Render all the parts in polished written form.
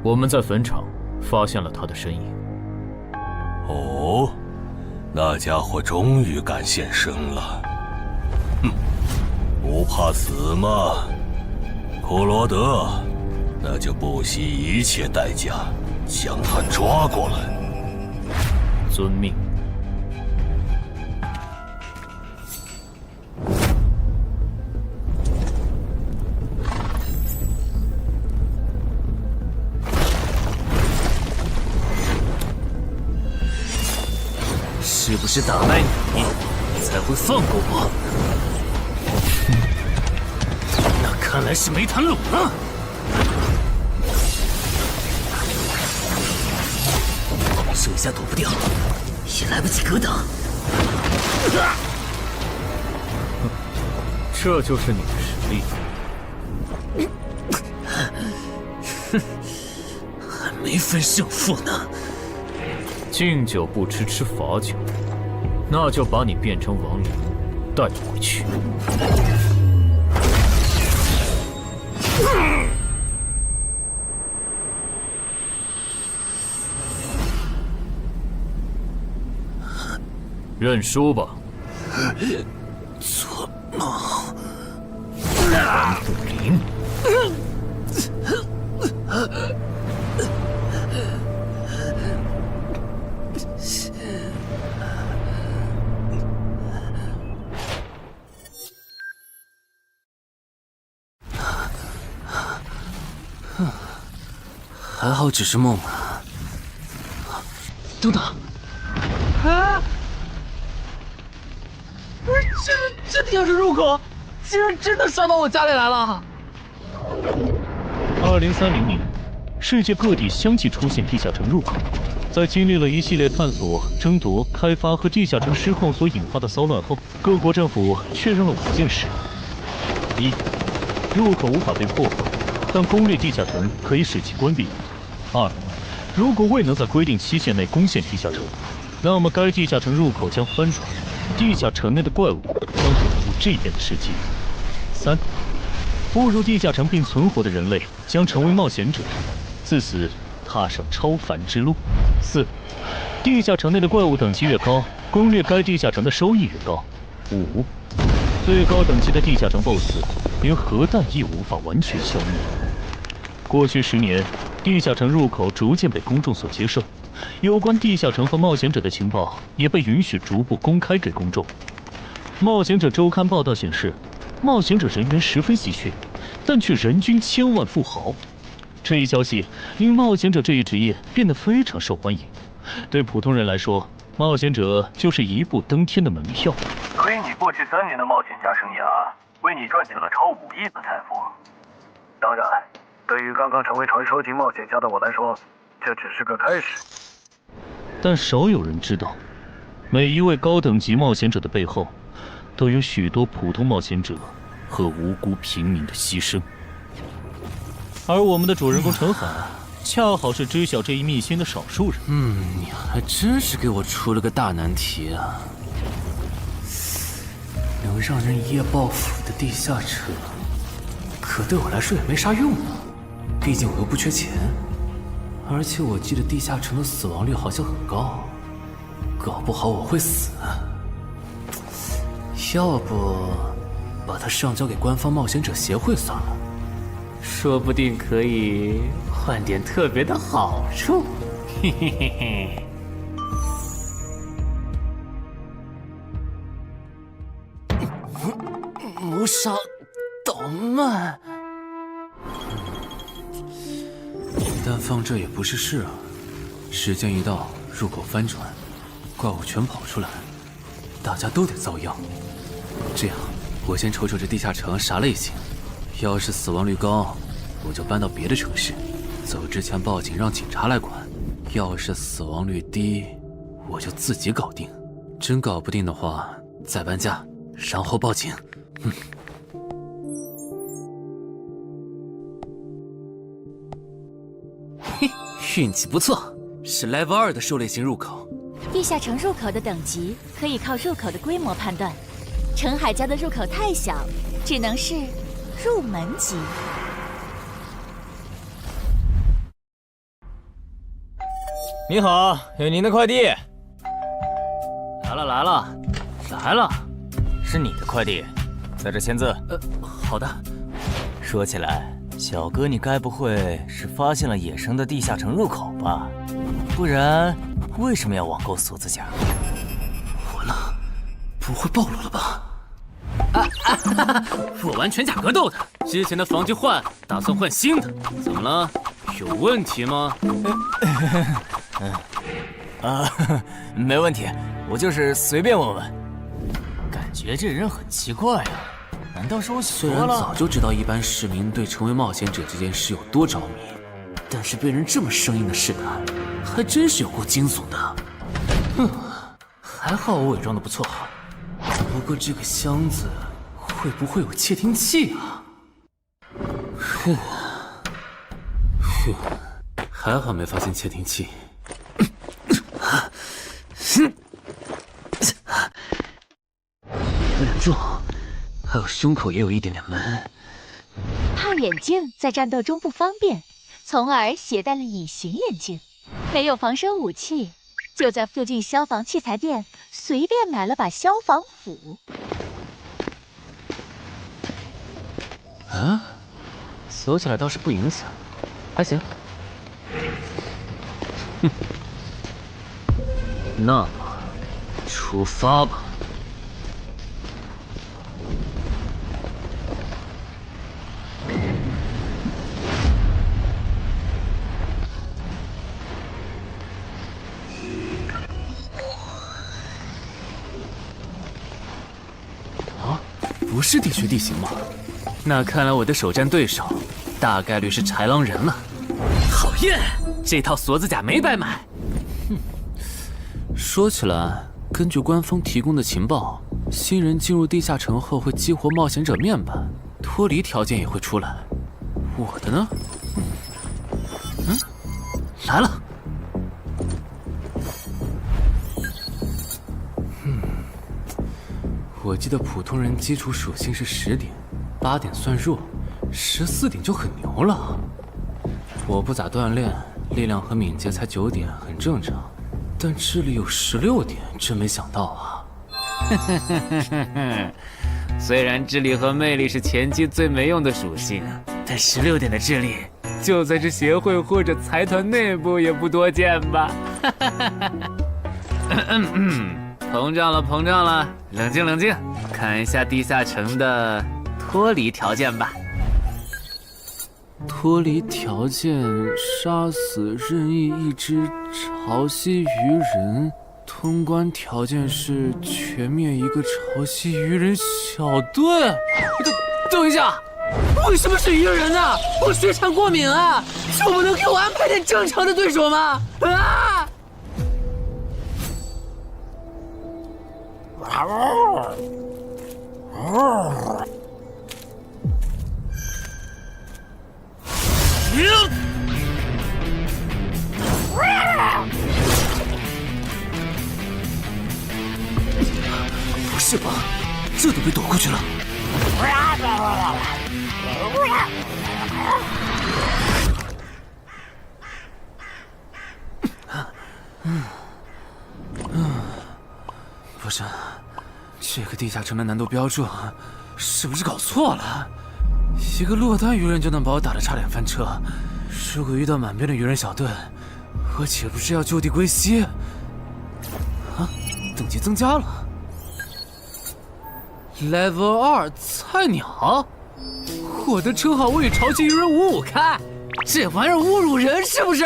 我们在坟场发现了他的身影。哦，那家伙终于敢现身了。哼，不怕死吗？库罗德，那就不惜一切代价将他抓过来。遵命。是不是打败你才会放过我？那看来是没谈拢啊！这下躲不掉，也来不及格挡。这就是你的实力。还没分胜负呢。敬酒不吃吃罚酒，那就把你变成亡灵带回去。认输吧。做梦。蓝不灵。还好只是梦啊！等等，啊！不是这地下室入口，竟然真的杀到我家里来了！2030年，世界各地相继出现地下城入口。在经历了一系列探索、争夺、开发和地下城失控所引发的骚乱后，各国政府确认了5件事：一、入口无法被破坏，但攻略地下城可以使其关闭。2. 如果未能在规定期限内攻陷地下城，那么该地下城入口将翻转，地下城内的怪物将毁入这边的世界。3. 步入地下城并存活的人类将成为冒险者，自此踏上超凡之路。4. 地下城内的怪物等级越高，攻略该地下城的收益越高。5. 最高等级的地下城 BOSS 连核弹亦无法完全消灭。过去10年，地下城入口逐渐被公众所接受，有关地下城和冒险者的情报也被允许逐步公开给公众。冒险者周刊报道显示，冒险者人员十分稀缺，但却人均千万富豪。这一消息令冒险者这一职业变得非常受欢迎。对普通人来说，冒险者就是一步登天的门票。亏你过去3年的冒险家生涯，为你赚进了超5亿的财富。当然，对于刚刚成为传说级冒险家的我来说，这只是个开始。但少有人知道，每一位高等级冒险者的背后，都有许多普通冒险者和无辜平民的牺牲。而我们的主人公陈海，恰好是知晓这一秘辛的少数人。你还真是给我出了个大难题啊！能让人一夜暴富的地下城，可对我来说也没啥用啊。毕竟我又不缺钱，而且我记得地下城的死亡率好像很高，搞不好我会死。要不把它上交给官方冒险者协会算了，说不定可以换点特别的好处。嘿嘿嘿嘿。谋杀岛慢，但放这也不是事啊。时间一到，入口翻转，怪物全跑出来，大家都得遭殃。这样，我先瞅瞅这地下城啥类型，要是死亡率高，我就搬到别的城市，走之前报警让警察来管；要是死亡率低，我就自己搞定。真搞不定的话，再搬家，然后报警。嘿，运气不错，是 Level 2的狩猎型入口。地下城入口的等级可以靠入口的规模判断。陈海家的入口太小，只能是入门级。你好，有您的快递。来了来了，来了，是你的快递，在这签字。好的。说起来，小哥你该不会是发现了野生的地下城入口吧？不然为什么要网购锁子甲？完了，不会暴露了吧？我玩全甲格斗的，之前的防具换，打算换新的。怎么了？有问题吗？没问题，我就是随便问问。感觉这人很奇怪啊，难道是我虽然想多了？早就知道一般市民对成为冒险者这件事有多着迷，但是被人这么生硬的试探，还真是有够惊悚的。还好我伪装的不错。不过这个箱子会不会有窃听器啊？还好没发现窃听器。有点重，还有胸口也有一点点闷。怕眼镜在战斗中不方便，从而携带了隐形眼镜。没有防身武器，就在附近消防器材店随便买了把消防斧。啊，锁起来倒是不影响，还行。哼，那么出发吧。不是地区地形吗？那看来我的首战对手大概率是豺狼人了。讨厌，这套锁子甲没白买。哼，说起来，根据官方提供的情报，新人进入地下城后会激活冒险者面板，脱离条件也会出来。我的呢？来了。我记得普通人基础属性是10点，8点算弱，14点就很牛了。我不咋锻炼，力量和敏捷才9点，很正常。但智力有16点，真没想到啊！虽然智力和魅力是前期最没用的属性，但16点的智力，就算是协会或者财团内部也不多见吧？膨胀了，膨胀了，冷静冷静，看一下地下城的脱离条件吧。脱离条件：杀死任意一只潮汐鱼人。通关条件是全灭一个潮汐鱼人小队。等一下，为什么是鱼人呢？我血场过敏啊！就不能给我安排点正常的对手吗？啊！不是吧？这都被躲过去了。不是，这个地下城的难度标注是不是搞错了？一个落单鱼人就能把我打得差点翻车，如果遇到满编的鱼人小队，我岂不是要就地归西？啊，等级增加了 ，Level 2菜鸟，我的称号我与潮汐鱼人55开，这玩意儿侮辱人是不是？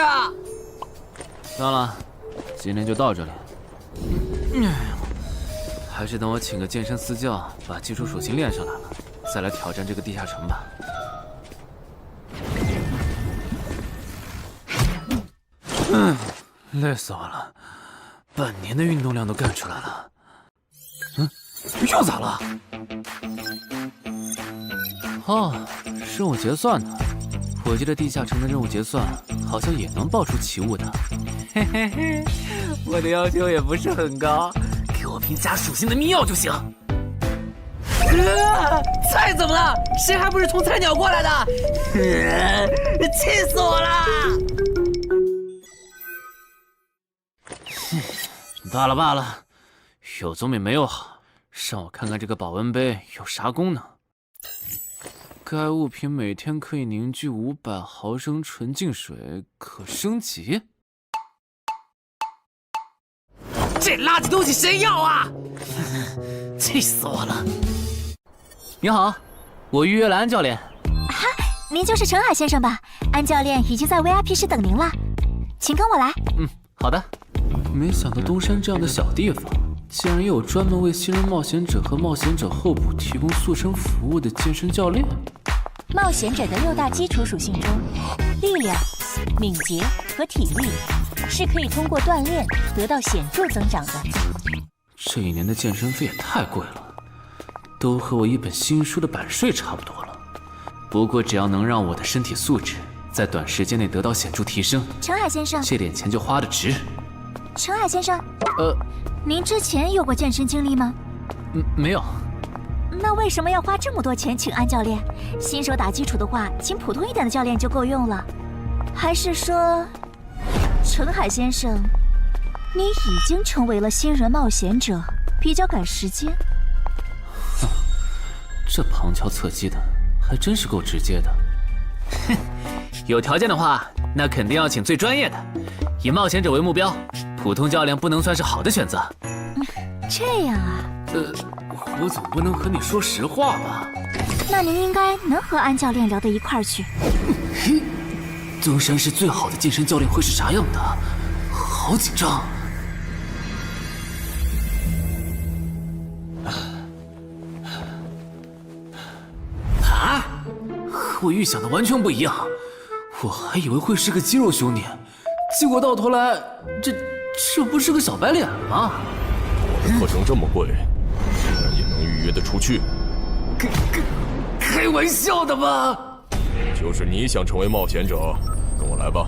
算了，今天就到这里。还是等我请个健身私教，把基础属性练上来了，再来挑战这个地下城吧。累死我了，半年的运动量都干出来了。又咋了？哦，任务结算呢？我记得地下城的任务结算好像也能爆出奇物的。嘿嘿嘿，我的要求也不是很高。给我瓶加属性的秘药就行。菜怎么了？谁还不是从菜鸟过来的？气死我了！罢了罢了，有总比没有好。让我看看这个保温杯有啥功能。该物品每天可以凝聚500毫升纯净水，可升级。这垃圾东西谁要啊？气死我了！你好，我预约了安教练。您就是陈海先生吧？安教练已经在 VIP 室等您了，请跟我来。好的。没想到东山这样的小地方，竟然也有专门为新人冒险者和冒险者候补提供塑身服务的健身教练。冒险者的6大基础属性中，力量、敏捷和体力是可以通过锻炼得到显著增长的。这一年的健身费也太贵了，都和我一本新书的版税差不多了。不过只要能让我的身体素质在短时间内得到显著提升，陈海先生，这点钱就花得值。陈海先生，您之前有过健身经历吗？没有。那为什么要花这么多钱请安教练？新手打基础的话，请普通一点的教练就够用了。还是说，陈海先生，你已经成为了新人冒险者，比较赶时间？这旁敲侧击的，还真是够直接的。哼，有条件的话，那肯定要请最专业的，以冒险者为目标，普通教练不能算是好的选择。这样啊？我总不能和你说实话吧？那您应该能和安教练聊到一块儿去。东山市最好的健身教练会是啥样的？好紧张。啊！和我预想的完全不一样，我还以为会是个肌肉兄弟，结果到头来，这不是个小白脸吗？我的课程这么贵，竟然也能预约得出去？开玩笑的吧？就是你想成为冒险者，跟我来吧。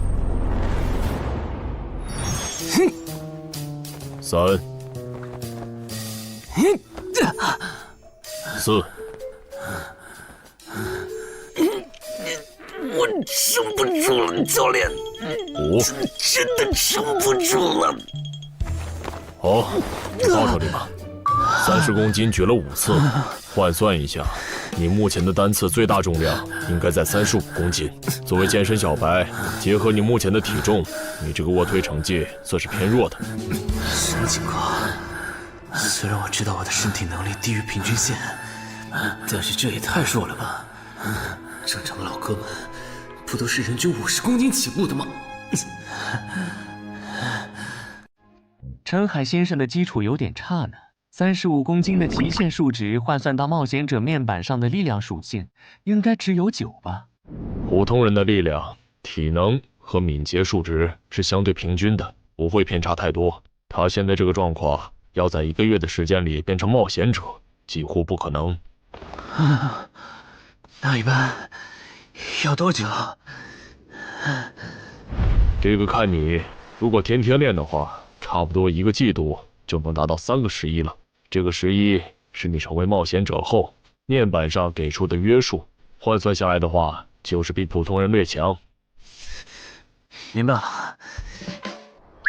3、4。我撑不住了，教练。5。真的撑不住了。好，就到这里吧。30公斤举了5次，换算一下，你目前的单次最大重量应该在35公斤。作为健身小白，结合你目前的体重，你这个卧推成绩算是偏弱的。什么情况？虽然我知道我的身体能力低于平均线，但是这也太弱了吧？正常的老哥们不都是人均50公斤起步的吗？陈海先生的基础有点差呢，35公斤的极限数值换算到冒险者面板上的力量属性，应该只有9吧。普通人的力量、体能和敏捷数值是相对平均的，不会偏差太多。他现在这个状况，要在1个月的时间里变成冒险者，几乎不可能。那一般要多久？这个看你，如果天天练的话，差不多1个季度就能达到3个11了。这个11是你成为冒险者后面板上给出的约束，换算下来的话，就是比普通人略强。明白了。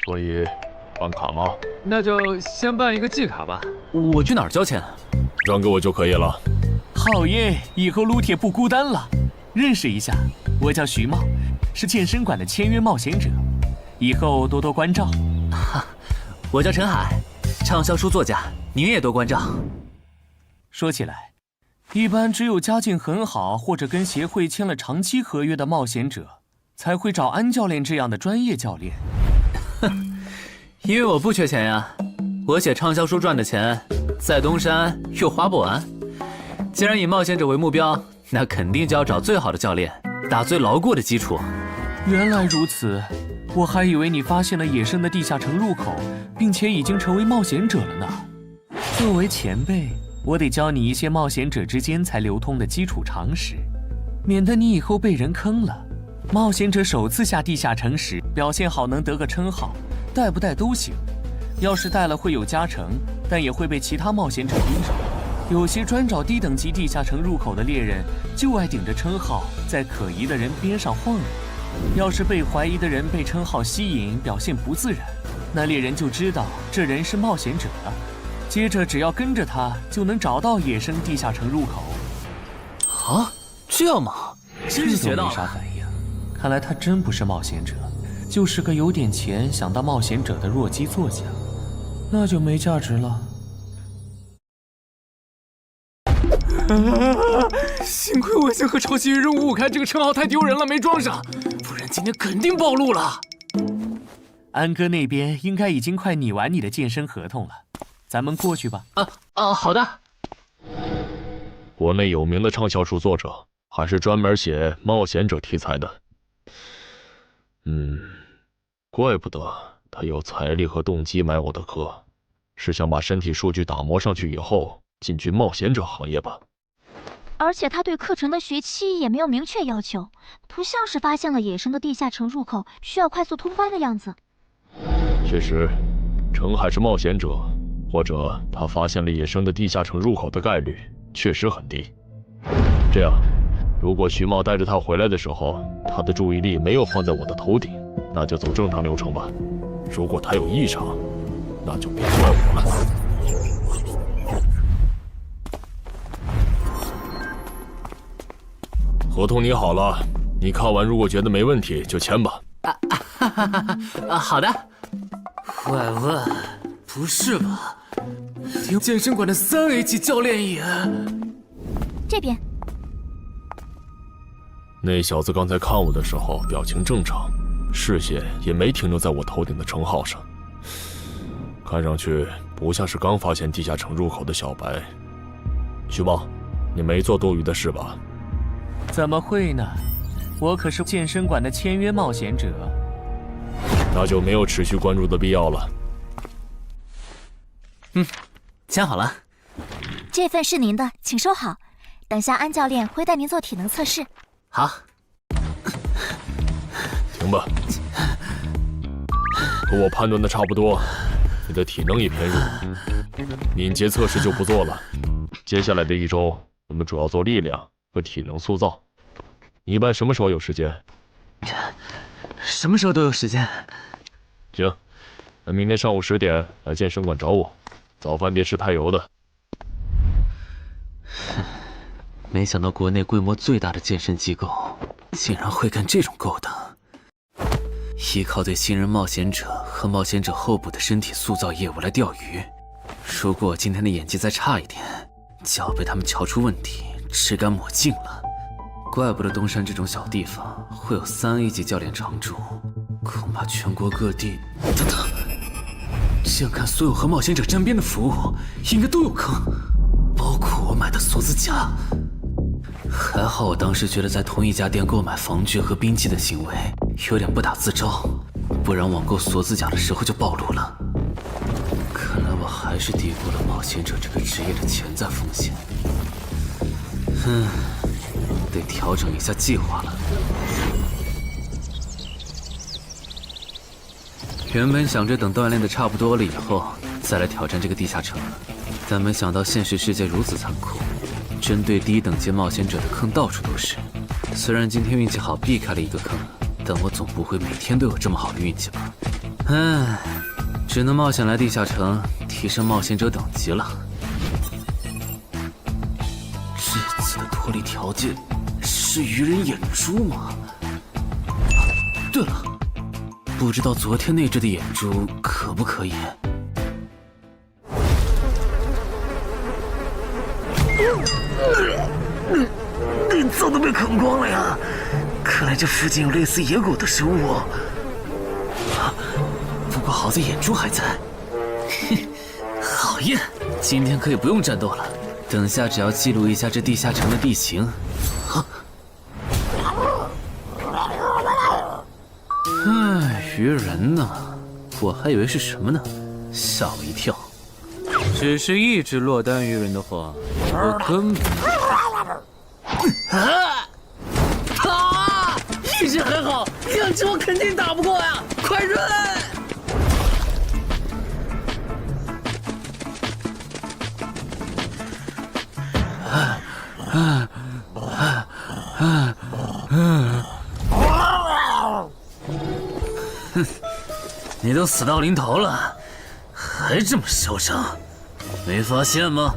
所以，办卡吗？那就先办一个季卡吧。我去哪儿交钱？让给我就可以了。好耶，以后撸铁不孤单了。认识一下，我叫徐茂，是健身馆的签约冒险者，以后多多关照。我叫陈海，畅销书作家，您也多关照。说起来，一般只有家境很好或者跟协会签了长期合约的冒险者，才会找安教练这样的专业教练。因为我不缺钱呀，我写畅销书赚的钱，在东山又花不完。既然以冒险者为目标，那肯定就要找最好的教练，打最牢固的基础。原来如此，我还以为你发现了野生的地下城入口，并且已经成为冒险者了呢。作为前辈，我得教你一些冒险者之间才流通的基础常识，免得你以后被人坑了。冒险者首次下地下城时，表现好能得个称号，带不带都行。要是带了会有加成，但也会被其他冒险者盯上。有些专找低等级地下城入口的猎人，就爱顶着称号在可疑的人边上晃悠。要是被怀疑的人被称号吸引，表现不自然，那猎人就知道这人是冒险者，接着只要跟着他，就能找到野生地下城入口。啊，这样吗？真是学到了。没啥反应，看来他真不是冒险者，就是个有点钱想当冒险者的弱鸡作家，那就没价值了。幸亏我先和超级任务5开这个称号太丢人了，没装上，不然今天肯定暴露了。安哥那边应该已经快拟完你的健身合同了，咱们过去吧。好的。国内有名的畅销书作者，还是专门写冒险者题材的。怪不得他有财力和动机买我的课，是想把身体数据打磨上去以后进军冒险者行业吧。而且他对课程的学期也没有明确要求，不像是发现了野生的地下城入口需要快速通关的样子。确实，程海是冒险者，或者他发现了野生的地下城入口的概率确实很低。这样，如果徐茂带着他回来的时候，他的注意力没有放在我的头顶，那就走正常流程吧。如果他有异常，那就别怪我了。合同拟好了，你看完如果觉得没问题就签吧。好的。喂，不是吧？连健身馆的3A 级教练也……这边。那小子刚才看我的时候表情正常，视线也没停留在我头顶的称号上，看上去不像是刚发现地下城入口的小白。徐茂，你没做多余的事吧？怎么会呢？我可是健身馆的签约冒险者。那就没有持续关注的必要了。签好了。这份是您的，请收好。等下安教练会带您做体能测试。好。行吧。和我判断的差不多，你的体能也偏弱，敏捷测试就不做了。接下来的1周，我们主要做力量和体能塑造。你一般什么时候有时间？什么时候都有时间。行，那明天上午10点来健身馆找我，早饭别吃太油的。没想到国内规模最大的健身机构竟然会干这种勾当，依靠对新人冒险者和冒险者候补的身体塑造业务来钓鱼。如果我今天的演技再差一点，就要被他们瞧出问题，吃干抹净了。怪不得东山这种小地方会有3A 级教练常驻，恐怕全国各地……等等，这样看，所有和冒险者沾边的服务应该都有坑，包括我买的锁子甲。还好我当时觉得在同一家店购买防具和兵器的行为有点不打自招，不然网购锁子甲的时候就暴露了。看来我还是低估了冒险者这个职业的潜在风险。得调整一下计划了。原本想着等锻炼的差不多了以后再来挑战这个地下城，但没想到现实世界如此残酷，针对低等级冒险者的坑到处都是。虽然今天运气好避开了一个坑，但我总不会每天都有这么好的运气吧？只能冒险来地下城提升冒险者等级了。这次的脱离条件是鱼人眼珠吗？对了，不知道昨天那只的眼珠可不可以？早都被啃光了呀！看来这附近有类似野狗的生物。不过好在眼珠还在。好耶！今天可以不用战斗了，等下只要记录一下这地下城的地形。鱼人呢？我还以为是什么呢，吓我一跳。只是一只落单鱼人的话，我根本……一只很好，2只我肯定打不过呀！快润！你都死到临头了，还这么嚣张，没发现吗？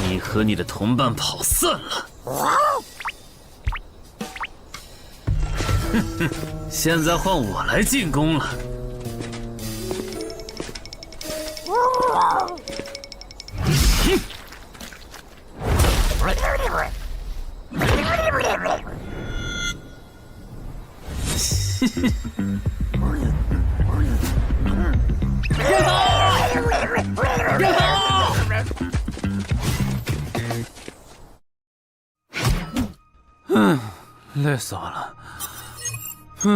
你和你的同伴跑散了。哼哼，现在换我来进攻了。累死我了。不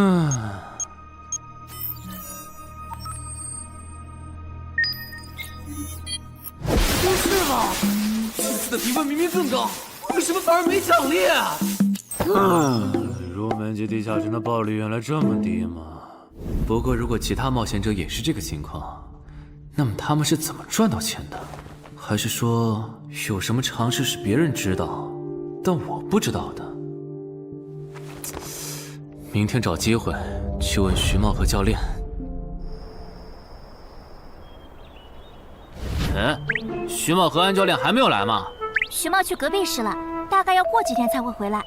是吧？这次的评分明明更高，为什么反而没奖励啊？入门级地下城的爆率原来这么低吗？不过如果其他冒险者也是这个情况，那么他们是怎么赚到钱的？还是说有什么常识是别人知道，但我不知道的？明天找机会去问徐茂和教练。哎，徐茂和安教练还没有来吗？徐茂去隔壁室了，大概要过几天才会回来。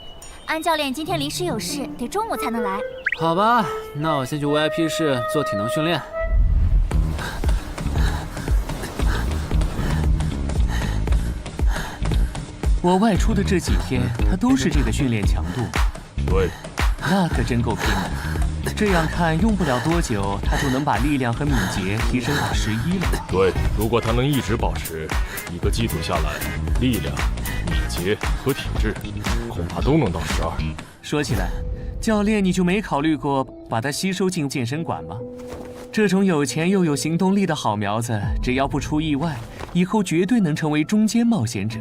安教练今天临时有事，得中午才能来。好吧，那我先去 VIP 室做体能训练。我外出的这几天，他都是这个训练强度。对，那可真够拼的。这样看，用不了多久，他就能把力量和敏捷提升到11了。对，如果他能一直保持1个季度下来，力量、敏捷和体质恐怕都能到12。说起来，教练你就没考虑过把他吸收进健身馆吗？这种有钱又有行动力的好苗子，只要不出意外，以后绝对能成为中间冒险者。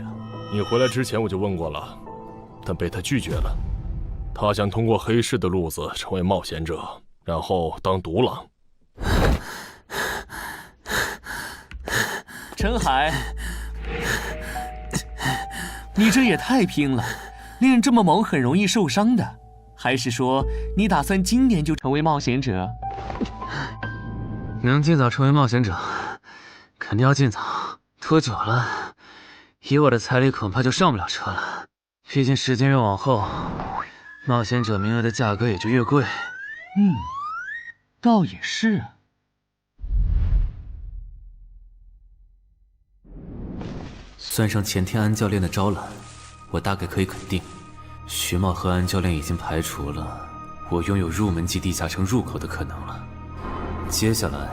你回来之前我就问过了，但被他拒绝了。他想通过黑市的路子成为冒险者，然后当独狼。陈海，你这也太拼了，练这么猛很容易受伤的。还是说你打算今年就成为冒险者？能尽早成为冒险者，肯定要尽早。拖久了，以我的财力恐怕就上不了车了。毕竟时间越往后，冒险者名额的价格也就越贵。倒也是。算上前天安教练的招揽，我大概可以肯定，徐茂和安教练已经排除了我拥有入门级地下城入口的可能了。接下来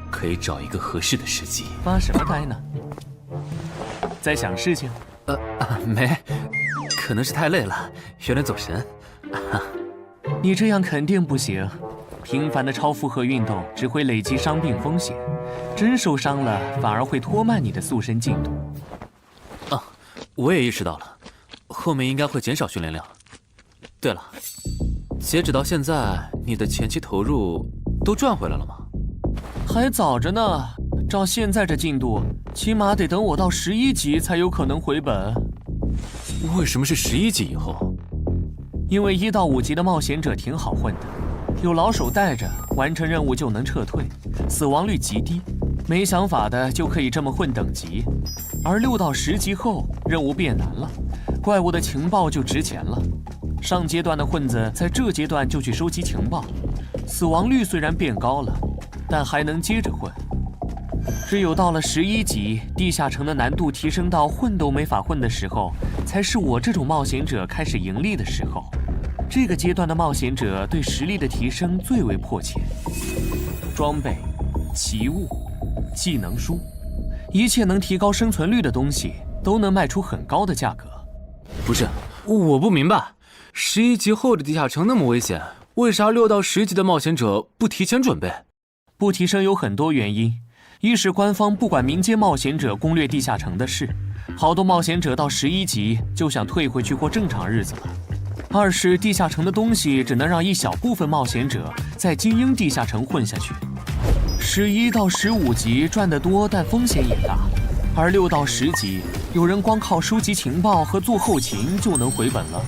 可以找一个合适的时机。发什么呆呢？在想事情？没，可能是太累了，有点走神。你这样肯定不行，频繁的超负荷运动只会累积伤病风险，真受伤了反而会拖慢你的塑身进度。我也意识到了，后面应该会减少训练量。对了，截止到现在，你的前期投入都赚回来了吗？还早着呢，照现在这进度，起码得等我到11级才有可能回本。为什么是11级以后？因为1到5级的冒险者挺好混的，有老手带着，完成任务就能撤退，死亡率极低，没想法的就可以这么混等级。而6到10级后，任务变难了，怪物的情报就值钱了。上阶段的混子在这阶段就去收集情报，死亡率虽然变高了，但还能接着混。只有到了11级，地下城的难度提升到混都没法混的时候，才是我这种冒险者开始盈利的时候。这个阶段的冒险者对实力的提升最为迫切。装备、奇物、技能书，一切能提高生存率的东西，都能卖出很高的价格。不是，我不明白，11级后的地下城那么危险，为啥6到10级的冒险者不提前准备？不提升有很多原因，一是官方不管民间冒险者攻略地下城的事，好多冒险者到11级就想退回去过正常日子了；二是地下城的东西只能让一小部分冒险者在精英地下城混下去。11到15级赚得多，但风险也大，而6到10级，有人光靠收集情报和做后勤就能回本了，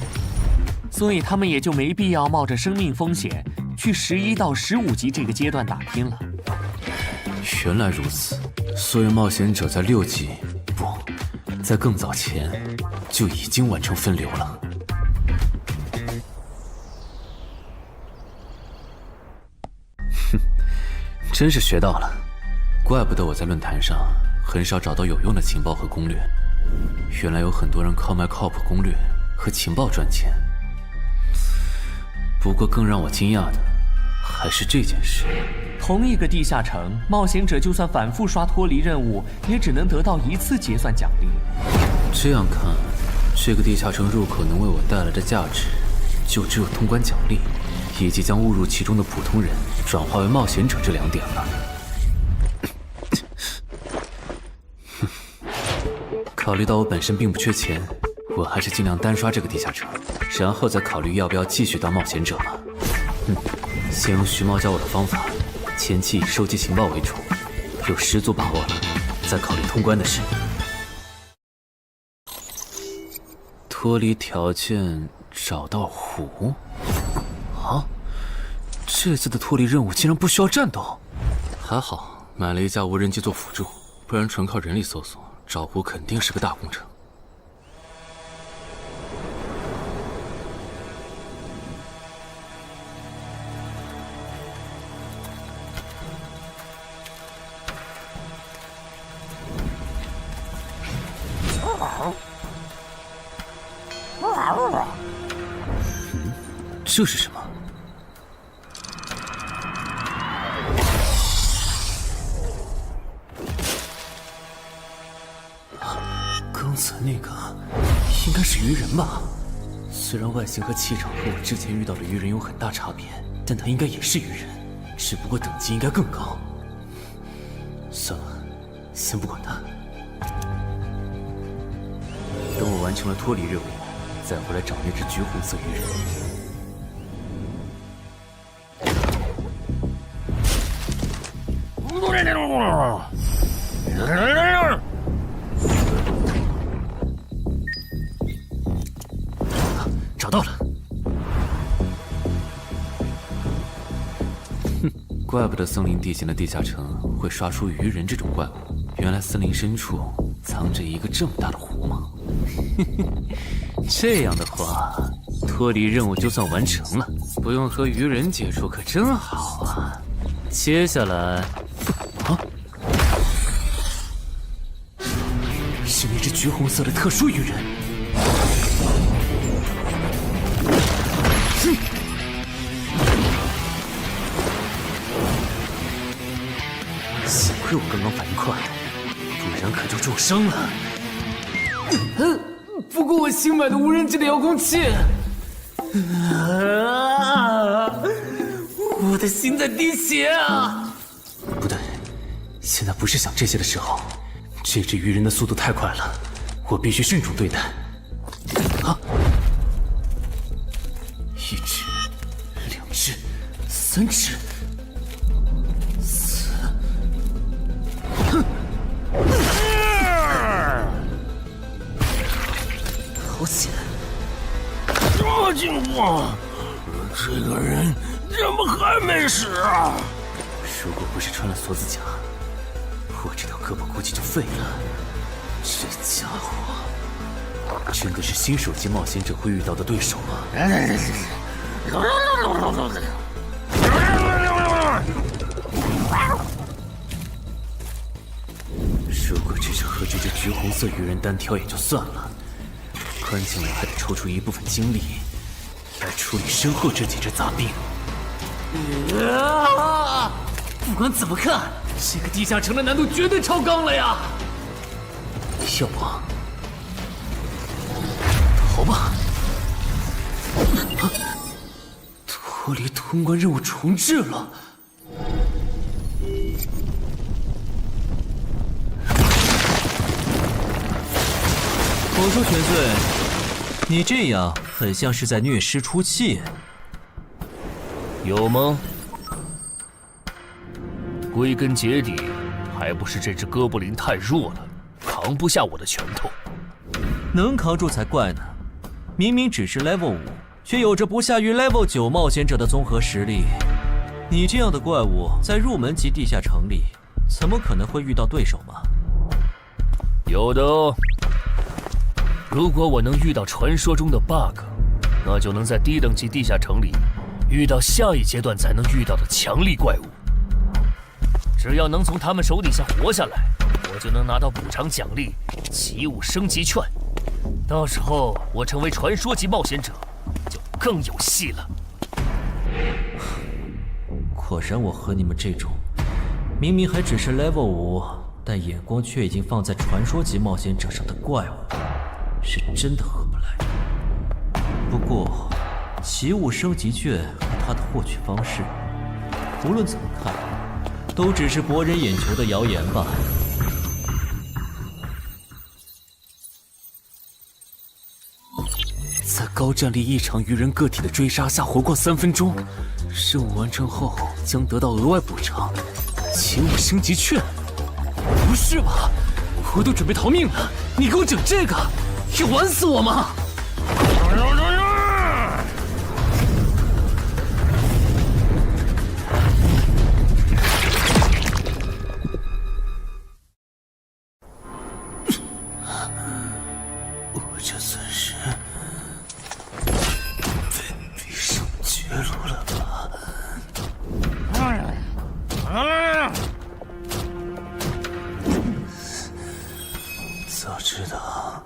所以他们也就没必要冒着生命风险去11到15级这个阶段打拼了。原来如此，所以冒险者在6级不，在更早前就已经完成分流了。哼，真是学到了，怪不得我在论坛上很少找到有用的情报和攻略。原来有很多人靠卖靠谱攻略和情报赚钱。不过更让我惊讶的还是这件事。同一个地下城，冒险者就算反复刷脱离任务，也只能得到1次结算奖励。这样看，这个地下城入口能为我带来的价值，就只有通关奖励，以及将误入其中的普通人转化为冒险者这2点了。考虑到我本身并不缺钱，我还是尽量单刷这个地下城，然后再考虑要不要继续当冒险者了。先用徐茂教我的方法，前期以收集情报为主，有10足把握了，再考虑通关的事。脱离条件找到湖？啊，这次的脱离任务竟然不需要战斗，还好买了一架无人机做辅助，不然纯靠人力搜索找湖肯定是个大工程。这是什么？刚才那个应该是鱼人吧？虽然外形和气场和我之前遇到的鱼人有很大差别，但他应该也是鱼人，只不过等级应该更高。算了，先不管他。等我完成了脱离任务，再回来找那只橘红色鱼人。找到了！哼，怪不得森林地形的地下城会刷出鱼人这种怪物，原来森林深处藏着一个这么大的湖吗？这样的话，脱离任务就算完成了，不用和鱼人接触可真好啊！接下来，是那只橘红色的特殊鱼人。幸亏我刚刚反应快，不然可就重伤了。不过我新买的无人机的遥控器，我的心在滴血啊！不对，现在不是想这些的时候。这只鱼人的速度太快了，我必须慎重对待。啊！1只、2只、3只、4……哼！好险！什么情况？这个人怎么还没死啊？如果不是穿了锁子甲，我这条胳膊估计就废了。这家伙真的是新手级冒险者会遇到的对手吗？如果只是和这只橘红色鱼人单挑也就算了，关键我还得抽出一部分精力来处理身后这几只杂兵。不管怎么看，这个地下城的难度绝对超纲了呀！要不逃吧？脱离通关任务重置了。我说全罪，你这样很像是在虐尸出气。有吗？归根结底，还不是这只哥布林太弱了，扛不下我的拳头。能扛住才怪呢！明明只是 Level 5，却有着不下于 Level 9冒险者的综合实力。你这样的怪物，在入门级地下城里，怎么可能会遇到对手嘛？有的哦。如果我能遇到传说中的 bug， 那就能在低等级地下城里遇到下一阶段才能遇到的强力怪物。只要能从他们手底下活下来，我就能拿到补偿奖励奇物升级券。到时候我成为传说级冒险者，就更有戏了。果然，我和你们这种明明还只是 level 5，但眼光却已经放在传说级冒险者上的怪物，是真的合不来。不过，奇物升级券和它的获取方式，无论怎么看，都只是博人眼球的谣言吧。在高战力异常鱼人个体的追杀下活过3分钟，任务完成后将得到额外补偿，奇物升级券。不是吧？我都准备逃命了，你给我整这个，要玩死我吗？我这算是逼上绝路了吧？早知道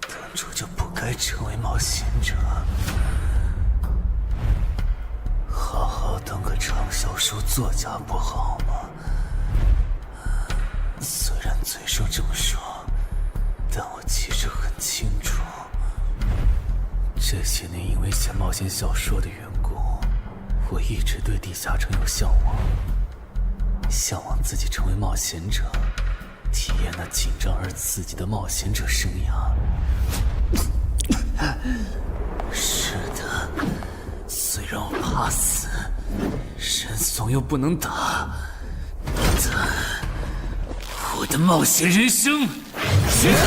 当初就不该成为冒险者，好好当个畅销书作家不好吗？虽然嘴上这么说，但我其实很清楚，这些年因为写冒险小说的缘故，我一直对地下城有向往，向往自己成为冒险者，体验那紧张而刺激的冒险者生涯。是的，虽然我怕死，人怂又不能打，但我的冒险人生绝对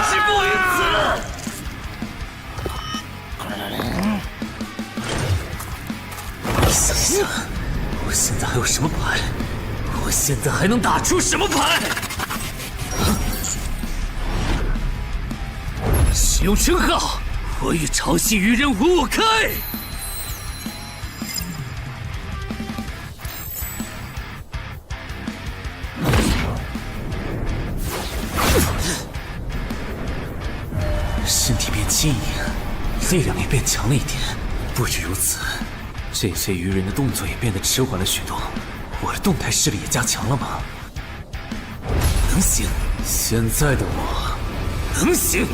止步于此。想想，我现在还有什么牌？我现在还能打出什么牌？使用称号，我与潮汐鱼人五五开！身体变轻盈，力量也变强了一点。不止如此，这些鱼人的动作也变得迟缓了许多。我的动态视力也加强了吗？能行，现在的我能行。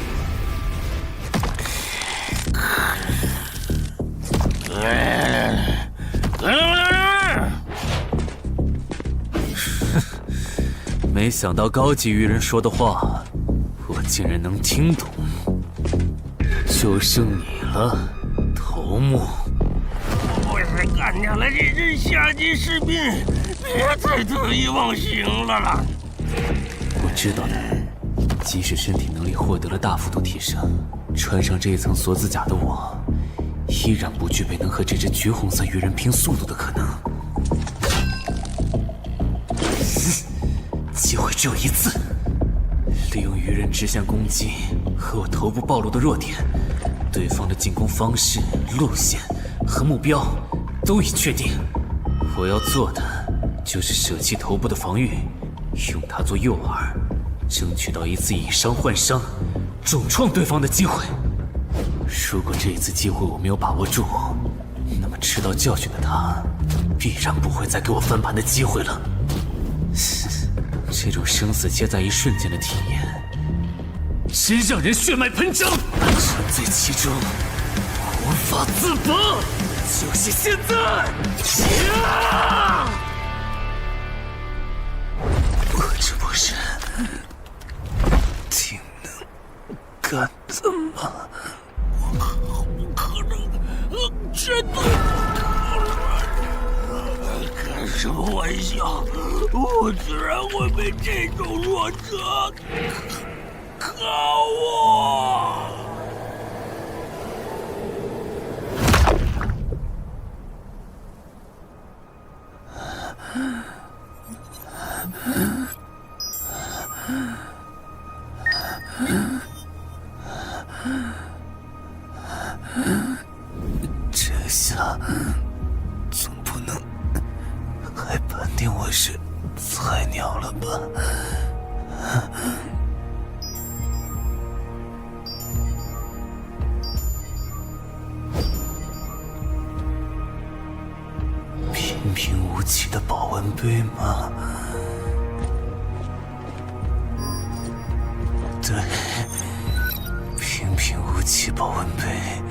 没想到高级鱼人说的话，我竟然能听懂。就剩你了，头目。我是干掉了这只下级士兵，别再得意忘形了啦！我知道的，即使身体能力获得了大幅度提升，穿上这层锁子甲的我，依然不具备能和这只橘红色鱼人拼速度的可能。机会只有一次，利用鱼人直线攻击和我头部暴露的弱点，对方的进攻方式、路线和目标都已确定。我要做的就是舍弃头部的防御，用它做诱饵，争取到一次以伤换伤、重创对方的机会。如果这一次机会我没有把握住，那么吃到教训的他，必然不会再给我翻盘的机会了。这种生死皆在一瞬间的体验，真让人血脉喷张，沉醉其中，无法自拔。就是现在！我这不是挺能干的吗？不可能，绝对！开什么玩笑！我居然会被这种弱者可恶！这下总不能还判定我是菜鸟了吧？平平无奇的保温杯吗？对，平平无奇保温杯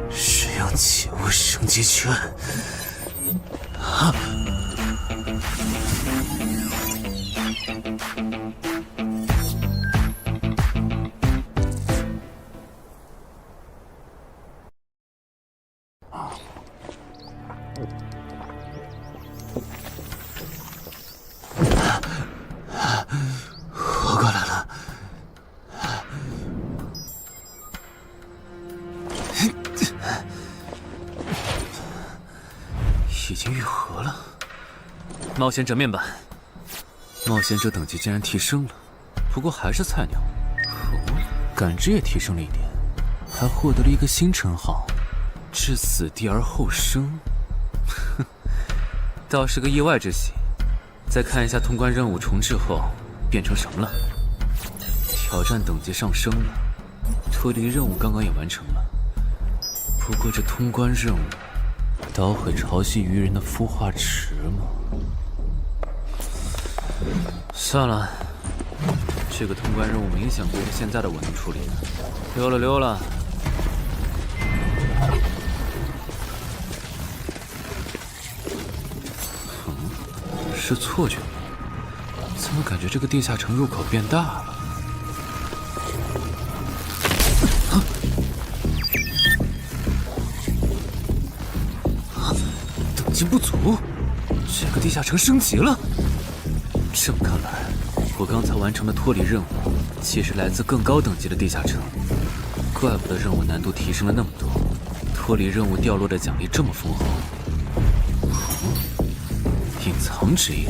是用器物升级券。啊！活过来了。已经愈合了。冒险者面板，冒险者等级竟然提升了，不过还是菜鸟。哦，感知也提升了一点，还获得了一个新称号——至死地而后生。哼，倒是个意外之喜。再看一下通关任务重置后变成什么了。挑战等级上升了，脱离任务刚刚也完成了。不过这通关任务捣毁潮汐鱼人的孵化池吗？算了，这个通关任务明显不是现在的我能处理的。溜了溜了。是错觉吗？怎么感觉这个地下城入口变大了？等级不足，这个地下城升级了。这么看来，我刚才完成的脱离任务，其实来自更高等级的地下城。怪不得任务难度提升了那么多，脱离任务掉落的奖励这么丰厚。隐藏职业，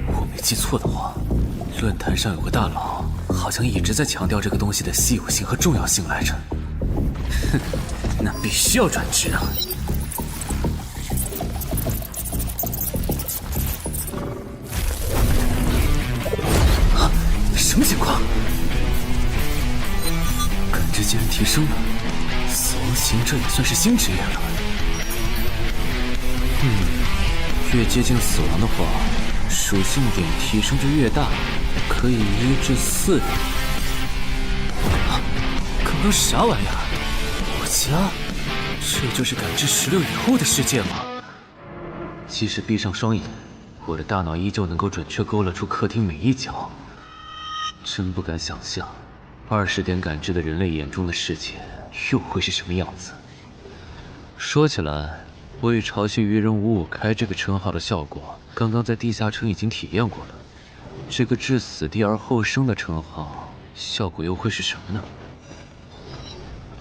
我没记错的话，论坛上有个大佬，好像一直在强调这个东西的稀有性和重要性来着。哼，那必须要转职啊！啊，什么情况？感知竟然提升了，死亡行者也算是新职业了。越接近死亡的话，属性点提升就越大，可以1至4点。啊，刚刚是啥玩意儿？我家？这就是感知16以后的世界吗？即使闭上双眼，我的大脑依旧能够准确勾勒出客厅每一角。真不敢想象，20点感知的人类眼中的世界又会是什么样子。说起来，我与潮汐鱼人555开这个称号的效果，刚刚在地下城已经体验过了。这个至死地而后生的称号，效果又会是什么呢？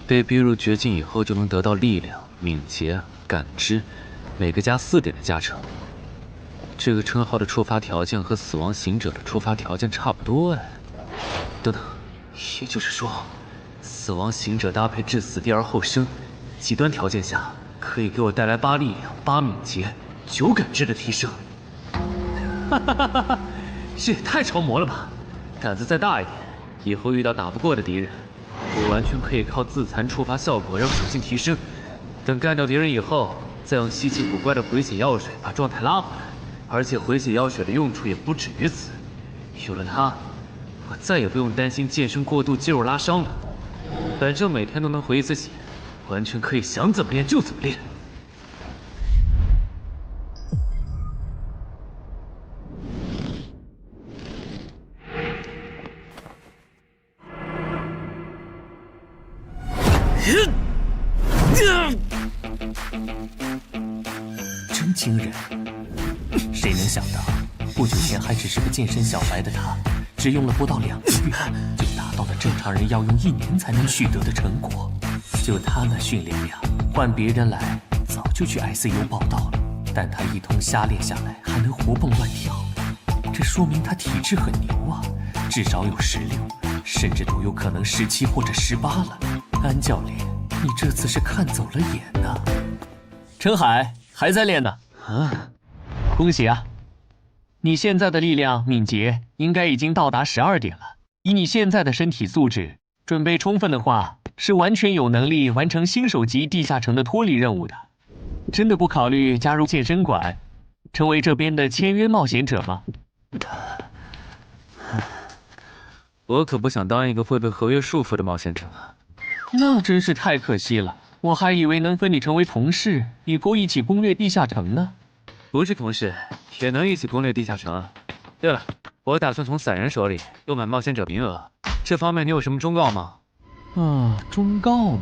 被逼入绝境以后，就能得到力量、敏捷、感知，每个加4点的加成。这个称号的触发条件和死亡行者的触发条件差不多哎。等等，也就是说，死亡行者搭配至死地而后生，极端条件下可以给我带来8力量、8敏捷、9感知的提升。哈哈哈哈！这也太超模了吧！胆子再大一点，以后遇到打不过的敌人，我完全可以靠自残触发效果让属性提升。等干掉敌人以后，再用稀奇古怪的回血药水把状态拉回来。而且回血药水的用处也不止于此，有了它，我再也不用担心健身过度肌肉拉伤了。反正每天都能回一次血，完全可以想怎么练就怎么练。真惊人！谁能想到，不久前还只是个健身小白的他，只用了不到2个月，就达到了正常人要用1年才能取得的成果。就他那训练量，换别人来早就去 ICU 报道了。但他一通瞎练下来，还能活蹦乱跳，这说明他体质很牛啊，至少有16，甚至都有可能17或者18了。安教练，你这次是看走了眼呐。陈海还在练呢。啊，恭喜啊！你现在的力量、敏捷应该已经到达12点了。以你现在的身体素质，准备充分的话，是完全有能力完成新手级地下城的脱离任务的。真的不考虑加入健身馆，成为这边的签约冒险者吗？我可不想当一个会被合约束缚的冒险者。那真是太可惜了，我还以为能和你成为同事，以后一起攻略地下城呢。不是同事，也能一起攻略地下城。对了，我打算从散人手里购买冒险者名额，这方面你有什么忠告吗？忠告嘛。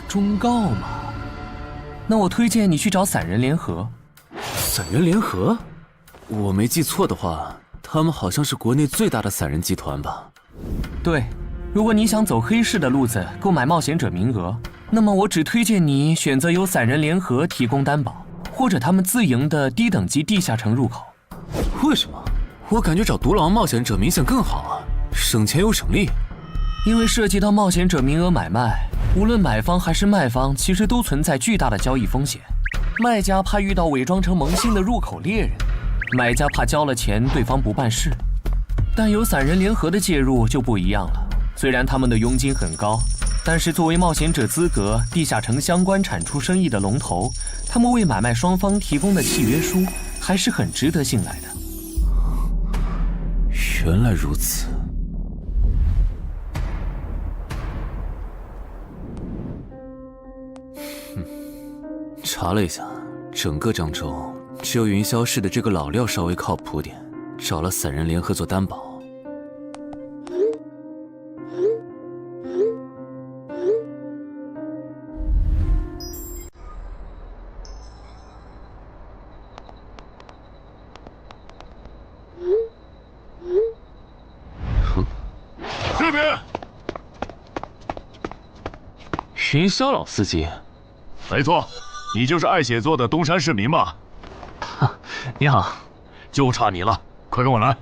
忠告嘛。那我推荐你去找散人联合。散人联合？我没记错的话，他们好像是国内最大的散人集团吧？对，如果你想走黑市的路子，购买冒险者名额，那么我只推荐你选择由散人联合提供担保，或者他们自营的低等级地下城入口。为什么？我感觉找独狼冒险者明显更好啊，省钱又省力。因为涉及到冒险者名额买卖，无论买方还是卖方，其实都存在巨大的交易风险。卖家怕遇到伪装成萌新的入口猎人，买家怕交了钱对方不办事。但有散人联合的介入就不一样了，虽然他们的佣金很高，但是作为冒险者资格、地下城相关产出生意的龙头，他们为买卖双方提供的契约书还是很值得信赖的。原来如此。查了一下，整个漳州只有云霄市的这个老廖稍微靠谱点，找了散人联合做担保。这边，云霄老司机，没错，你就是爱写作的东山市民吧？你好，就差你了，快跟我来。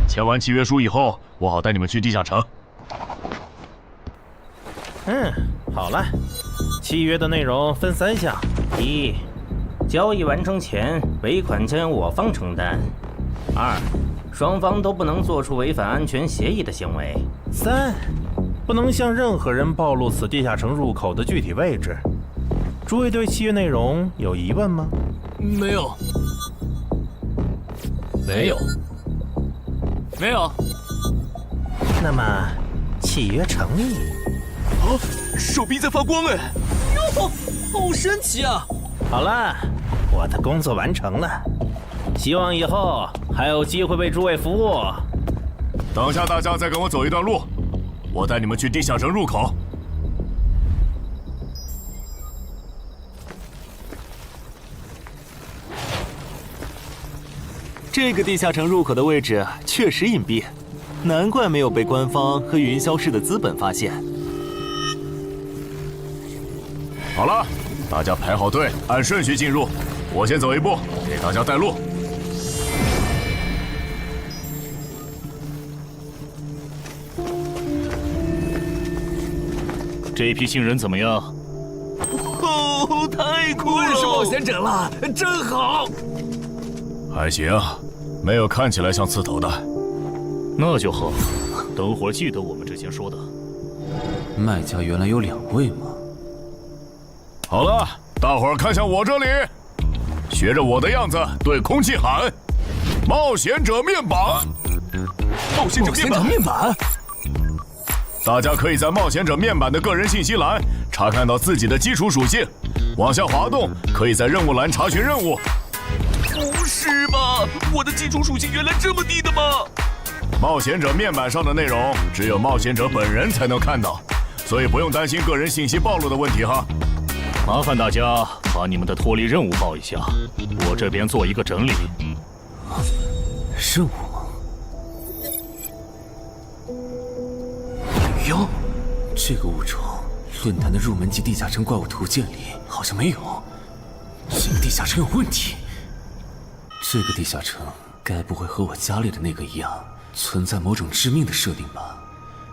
签完契约书以后，我好带你们去地下城。好了，契约的内容分3项：一，交易完成前尾款将由我方承担；二，双方都不能做出违反安全协议的行为；三，不能向任何人暴露此地下城入口的具体位置。诸位对契约内容有疑问吗？没有。没有。没有。那么，契约成立。手臂在发光哎！哟，好神奇啊！好了，我的工作完成了，希望以后还有机会为诸位服务。等下大家再跟我走一段路，我带你们去地下城入口。这个地下城入口的位置确实隐蔽，难怪没有被官方和云霄市的资本发现。好了，大家排好队，按顺序进入。我先走一步，给大家带路。这批新人怎么样？哦，太酷了！我也是冒险者了，真好。还行，没有看起来像刺头的。那就好，等会儿记得我们之前说的。卖家原来有2位吗？好了，大伙儿看向我这里，学着我的样子对空气喊：“冒险者面板！”冒险者面板！大家可以在冒险者面板的个人信息栏查看到自己的基础属性，往下滑动，可以在任务栏查询任务。不是吧？我的基础属性原来这么低的吗？冒险者面板上的内容只有冒险者本人才能看到，所以不用担心个人信息暴露的问题哈。麻烦大家把你们的脱离任务报一下，我这边做一个整理。任务吗？哟，这个物种论坛的入门级地下城怪物图鉴里好像没有，这个地下城有问题。这个地下城该不会和我家里的那个一样，存在某种致命的设定吧？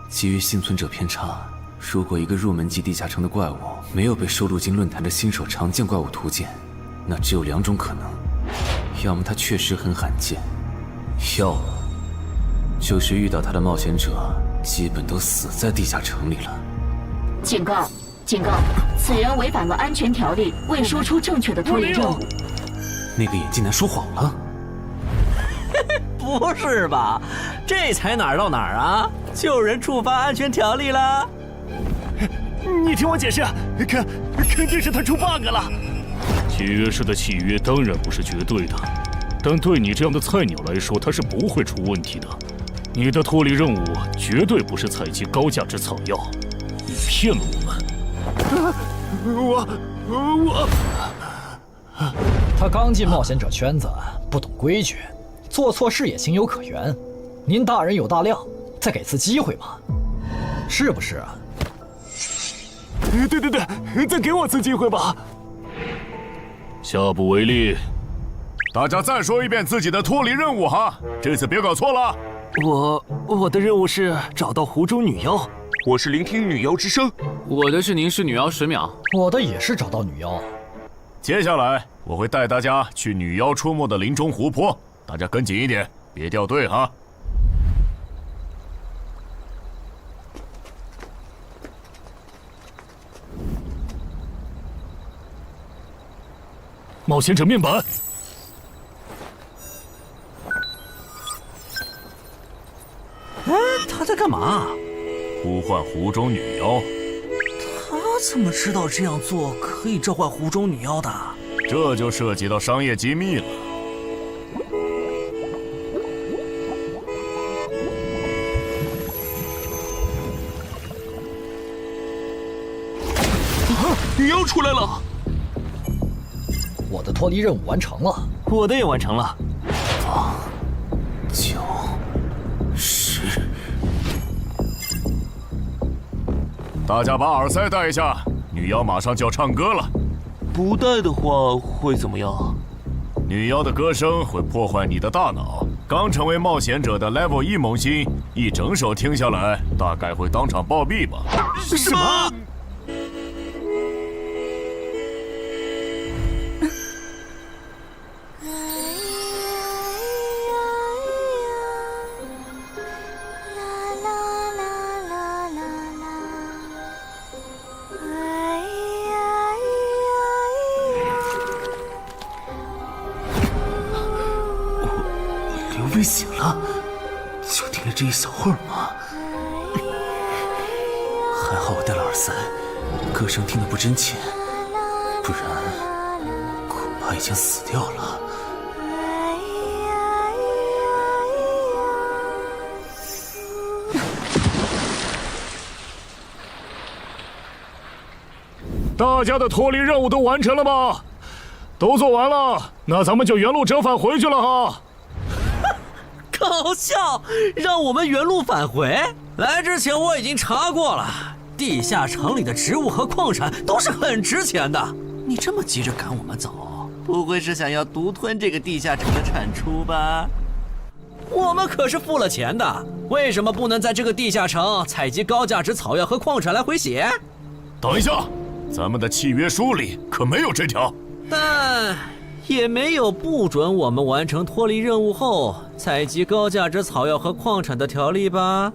基于幸存者偏差，如果一个入门级地下城的怪物没有被收录进论坛的新手常见怪物图鉴，那只有2种可能：要么它确实很罕见，要么就是遇到它的冒险者基本都死在地下城里了。警告！警告！此人违反了安全条例，未说出正确的脱离任务。那个眼镜男说谎了？不是吧？这才哪儿到哪儿啊？就有人触发安全条例了？你听我解释，肯定是他出 bug 了。契约式的契约当然不是绝对的，但对你这样的菜鸟来说，它是不会出问题的。你的脱离任务绝对不是采集高价值草药，你骗了我们。他刚进冒险者圈子，不懂规矩，做错事也情有可原。您大人有大量，再给次机会嘛，是不是啊？对，再给我次机会吧。下不为例。大家再说一遍自己的脱离任务哈，这次别搞错了。我的任务是找到湖中女妖。我是聆听女妖之声。我的是凝视女妖10秒。我的也是找到女妖。接下来我会带大家去女妖出没的林中湖泊，大家跟紧一点，别掉队哈。冒险者面板。哎，他在干嘛？呼唤湖中女妖。他怎么知道这样做可以召唤湖中女妖的？这就涉及到商业机密了。女妖出来了！我的脱离任务完成了，我的也完成了。8、9、10。大家把耳塞戴一下，女妖马上就要唱歌了。不戴的话会怎么样？女妖的歌声会破坏你的大脑。刚成为冒险者的 Level 1萌新，一整首听下来，大概会当场暴毙吧。什么？被醒了，就听了这一小会儿嘛。还好我戴了耳塞，歌声听得不真切，不然恐怕已经死掉了。大家的脱离任务都完成了吗？都做完了，那咱们就原路折返回去了哈。搞笑，让我们原路返回？来之前我已经查过了，地下城里的植物和矿产都是很值钱的。你这么急着赶我们走，不会是想要独吞这个地下城的产出吧？我们可是付了钱的，为什么不能在这个地下城采集高价值草药和矿产来回血？等一下，咱们的契约书里可没有这条。但也没有不准我们完成脱离任务后采集高价值草药和矿产的条例吧？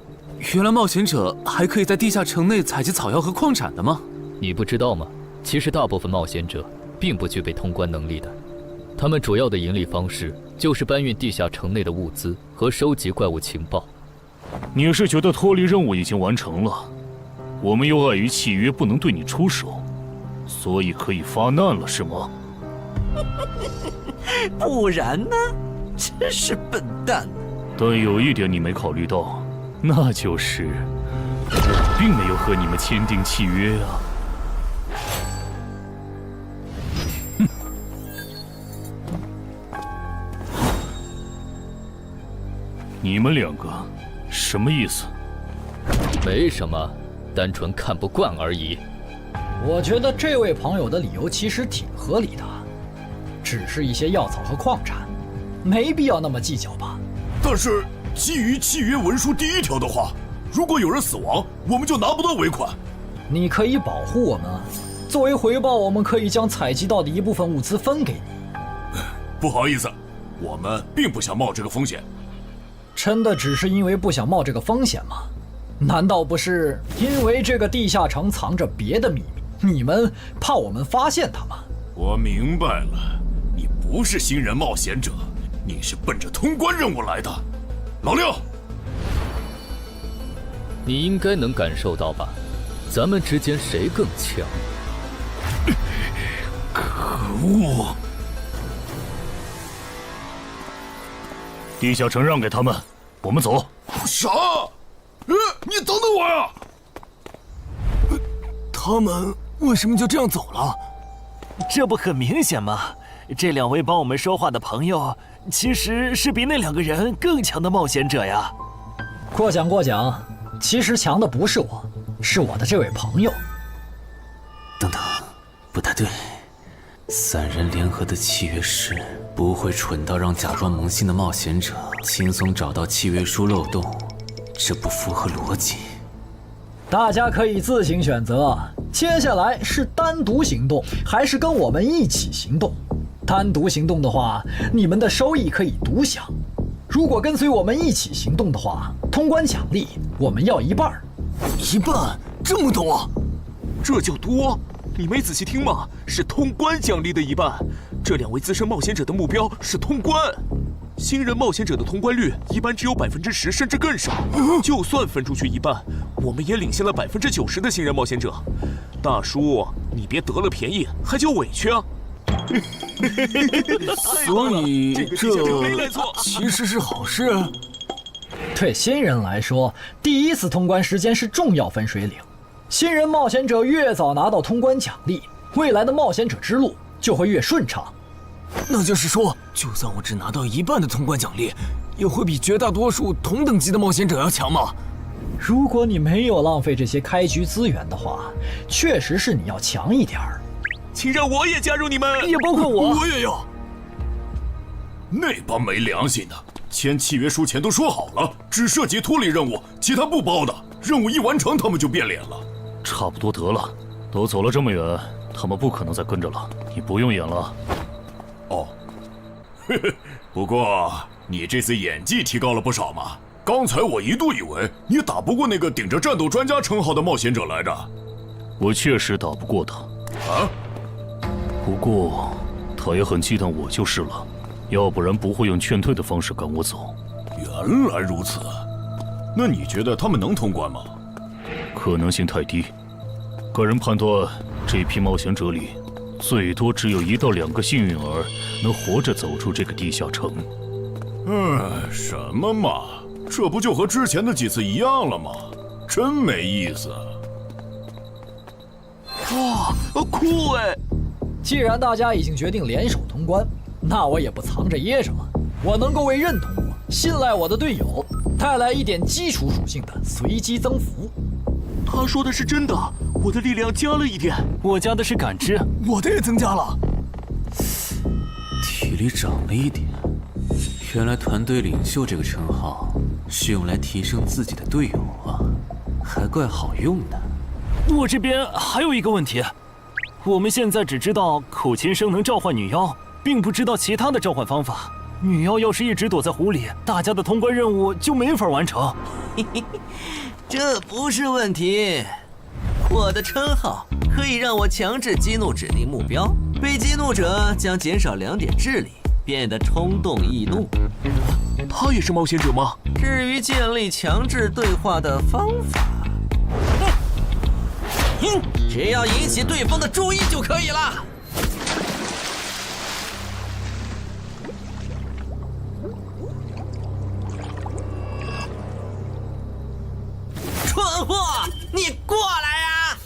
原来冒险者还可以在地下城内采集草药和矿产的吗？你不知道吗？其实大部分冒险者并不具备通关能力的，他们主要的盈利方式就是搬运地下城内的物资和收集怪物情报。你是觉得脱离任务已经完成了，我们又碍于契约不能对你出手，所以可以发难了是吗？不然呢？真是笨蛋！但有一点你没考虑到，那就是我并没有和你们签订契约啊。哼！你们两个什么意思？没什么，单纯看不惯而已。我觉得这位朋友的理由其实挺合理的。只是一些药草和矿产，没必要那么计较吧。但是基于契约文书第1条的话，如果有人死亡，我们就拿不到尾款。你可以保护我们，作为回报，我们可以将采集到的一部分物资分给你。不好意思，我们并不想冒这个风险。真的只是因为不想冒这个风险吗？难道不是因为这个地下城藏着别的秘密，你们怕我们发现它吗？我明白了，你不是新人冒险者，你是奔着通关任务来的。老六，你应该能感受到吧？咱们之间谁更强？可恶！地下城让给他们，我们走。啥？你等等我呀！他们为什么就这样走了？这不很明显吗？这2位帮我们说话的朋友，其实是比那2个人更强的冒险者呀。过奖过奖，其实强的不是我，是我的这位朋友。等等，不太对。3人联合的契约师不会蠢到让假装萌新的冒险者轻松找到契约书漏洞，这不符合逻辑。大家可以自行选择，接下来是单独行动，还是跟我们一起行动？单独行动的话，你们的收益可以独享；如果跟随我们一起行动的话，通关奖励我们要1半。1半？这么多？这叫多？你没仔细听吗？是通关奖励的1半。这2位资深冒险者的目标是通关。新人冒险者的通关率一般只有10%，甚至更少。就算分出去1半，我们也领先了90%的新人冒险者。大叔，你别得了便宜还叫委屈啊！所以这其实是好事。对新人来说，第1次通关时间是重要分水岭。新人冒险者越早拿到通关奖励，未来的冒险者之路就会越顺畅。那就是说，就算我只拿到1半的通关奖励，也会比绝大多数同等级的冒险者要强吗？如果你没有浪费这些开局资源的话，确实是你要强一点儿。请让我也加入你们，也包括我。我也要。那帮没良心的，签契约书前都说好了，只涉及脱离任务，其他不包的。任务一完成，他们就变脸了。差不多得了，都走了这么远，他们不可能再跟着了。你不用演了。哦，不过你这次演技提高了不少嘛。刚才我一度以为你打不过那个顶着战斗专家称号的冒险者来着。我确实打不过他。啊？不过他也很忌惮我就是了，要不然不会用劝退的方式赶我走。原来如此。那你觉得他们能通关吗？可能性太低。个人判断，这批冒险者里，最多只有1到2个幸运儿能活着走出这个地下城。什么嘛，这不就和之前的几次一样了吗？真没意思。哇，酷哎！既然大家已经决定联手通关，那我也不藏着掖着了。我能够为认同我、信赖我的队友带来一点基础属性的随机增幅。他说的是真的，我的力量加了1点。我加的是感知，我的也增加了。体力涨了1点。原来团队领袖这个称号是用来提升自己的队友啊，还怪好用的。我这边还有一个问题，我们现在只知道口琴声能召唤女妖，并不知道其他的召唤方法。女妖要是一直躲在湖里，大家的通关任务就没法完成。这不是问题，我的称号可以让我强制激怒指定目标，被激怒者将减少2点智力，变得冲动易怒。他也是冒险者吗？至于建立强制对话的方法，只要引起对方的注意就可以了。蠢货，你过来呀！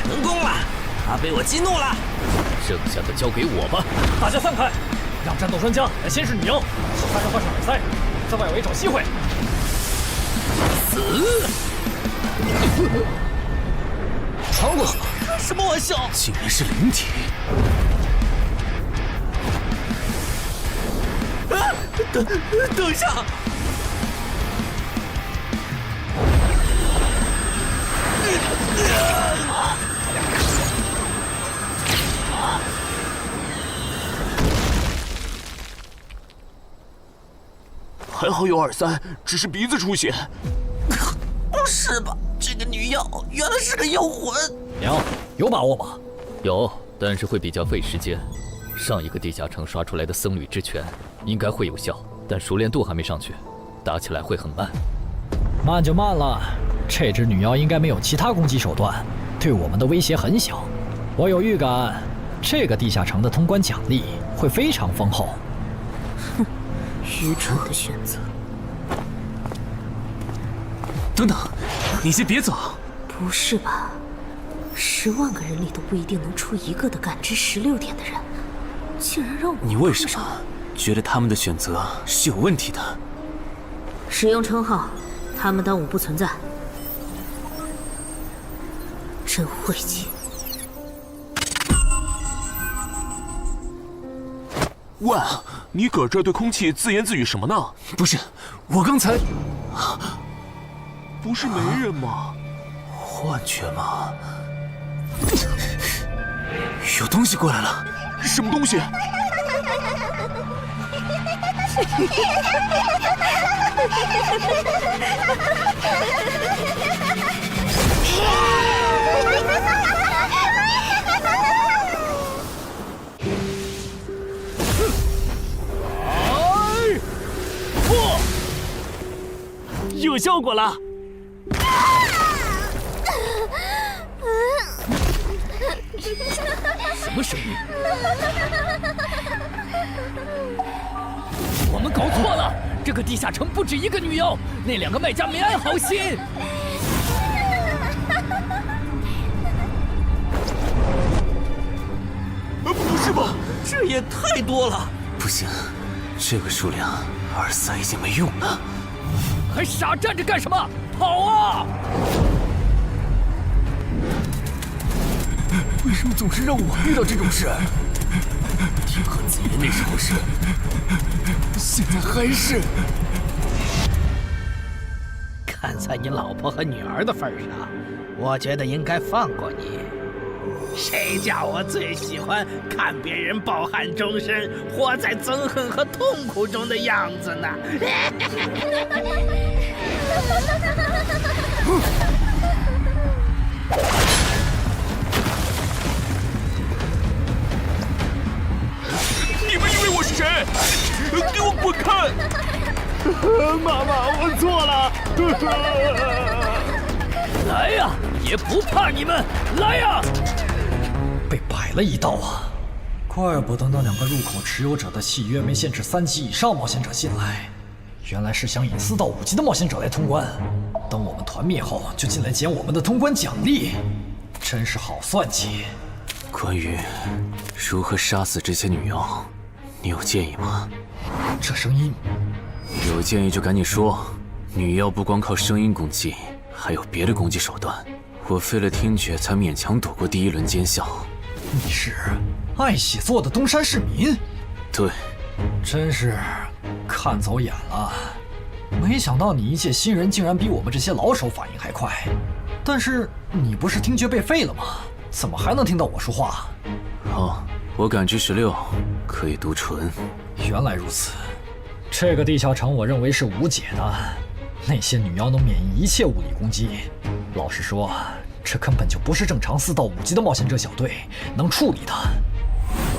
成功了，他被我激怒了。剩下的交给我吧。大家散开，让战斗专家来先是女妖，其他人换上耳塞，在外围找机会。死！传过去。什么玩笑？竟然是灵体！等一下！还好有2-3，只是鼻子出血。不是吧？这个女妖原来是个妖魂！娘，有把握吗？有，但是会比较费时间。上一个地下城刷出来的僧侣之拳应该会有效，但熟练度还没上去，打起来会很慢。慢就慢了，这只女妖应该没有其他攻击手段，对我们的威胁很小。我有预感，这个地下城的通关奖励会非常丰厚。哼，愚蠢的选择。等等，你先别走。不是吧？10万个人里都不一定能出一个的感知16点的人，竟然让我……你为什么觉得他们的选择是有问题的？使用称号，他们当我不存在，真晦气。喂，你搁这对空气自言自语什么呢？不是，我刚才……不是没人吗？幻觉吗？有东西过来了！什么东西？有效果了！什么声音？我们搞错了，这个地下城不止一个女妖，那2个卖家没安好心。不是吧？这也太多了！不行，这个数量2-3已经没用了。还傻站着干什么？跑啊！为什么总是让我遇到这种事？天河子爷那时候是，现在还是。看在你老婆和女儿的份上，我觉得应该放过你。谁叫我最喜欢看别人抱憾终身，活在憎恨和痛苦中的样子呢？你们以为我是谁？给我滚开！妈妈，我错了。来呀，也不怕你们，来呀！被摆了一道啊！怪不得那2个入口持有者的契约没限制3级以上冒险者进来，原来是想引4到5级的冒险者来通关。等我们团灭后，就进来捡我们的通关奖励，真是好算计。关于如何杀死这些女妖，你有建议吗？这声音，有建议就赶紧说。女妖不光靠声音攻击，还有别的攻击手段。我费了听觉才勉强躲过第1轮奸笑。你是爱写作的东山市民？对，真是看走眼了。没想到你一介新人竟然比我们这些老手反应还快。但是你不是听觉被废了吗？怎么还能听到我说话？哦，我感知16，可以读唇。原来如此，这个地下城我认为是无解的。那些女妖能免疫一切物理攻击，老实说，这根本就不是正常4到5级的冒险者小队能处理的。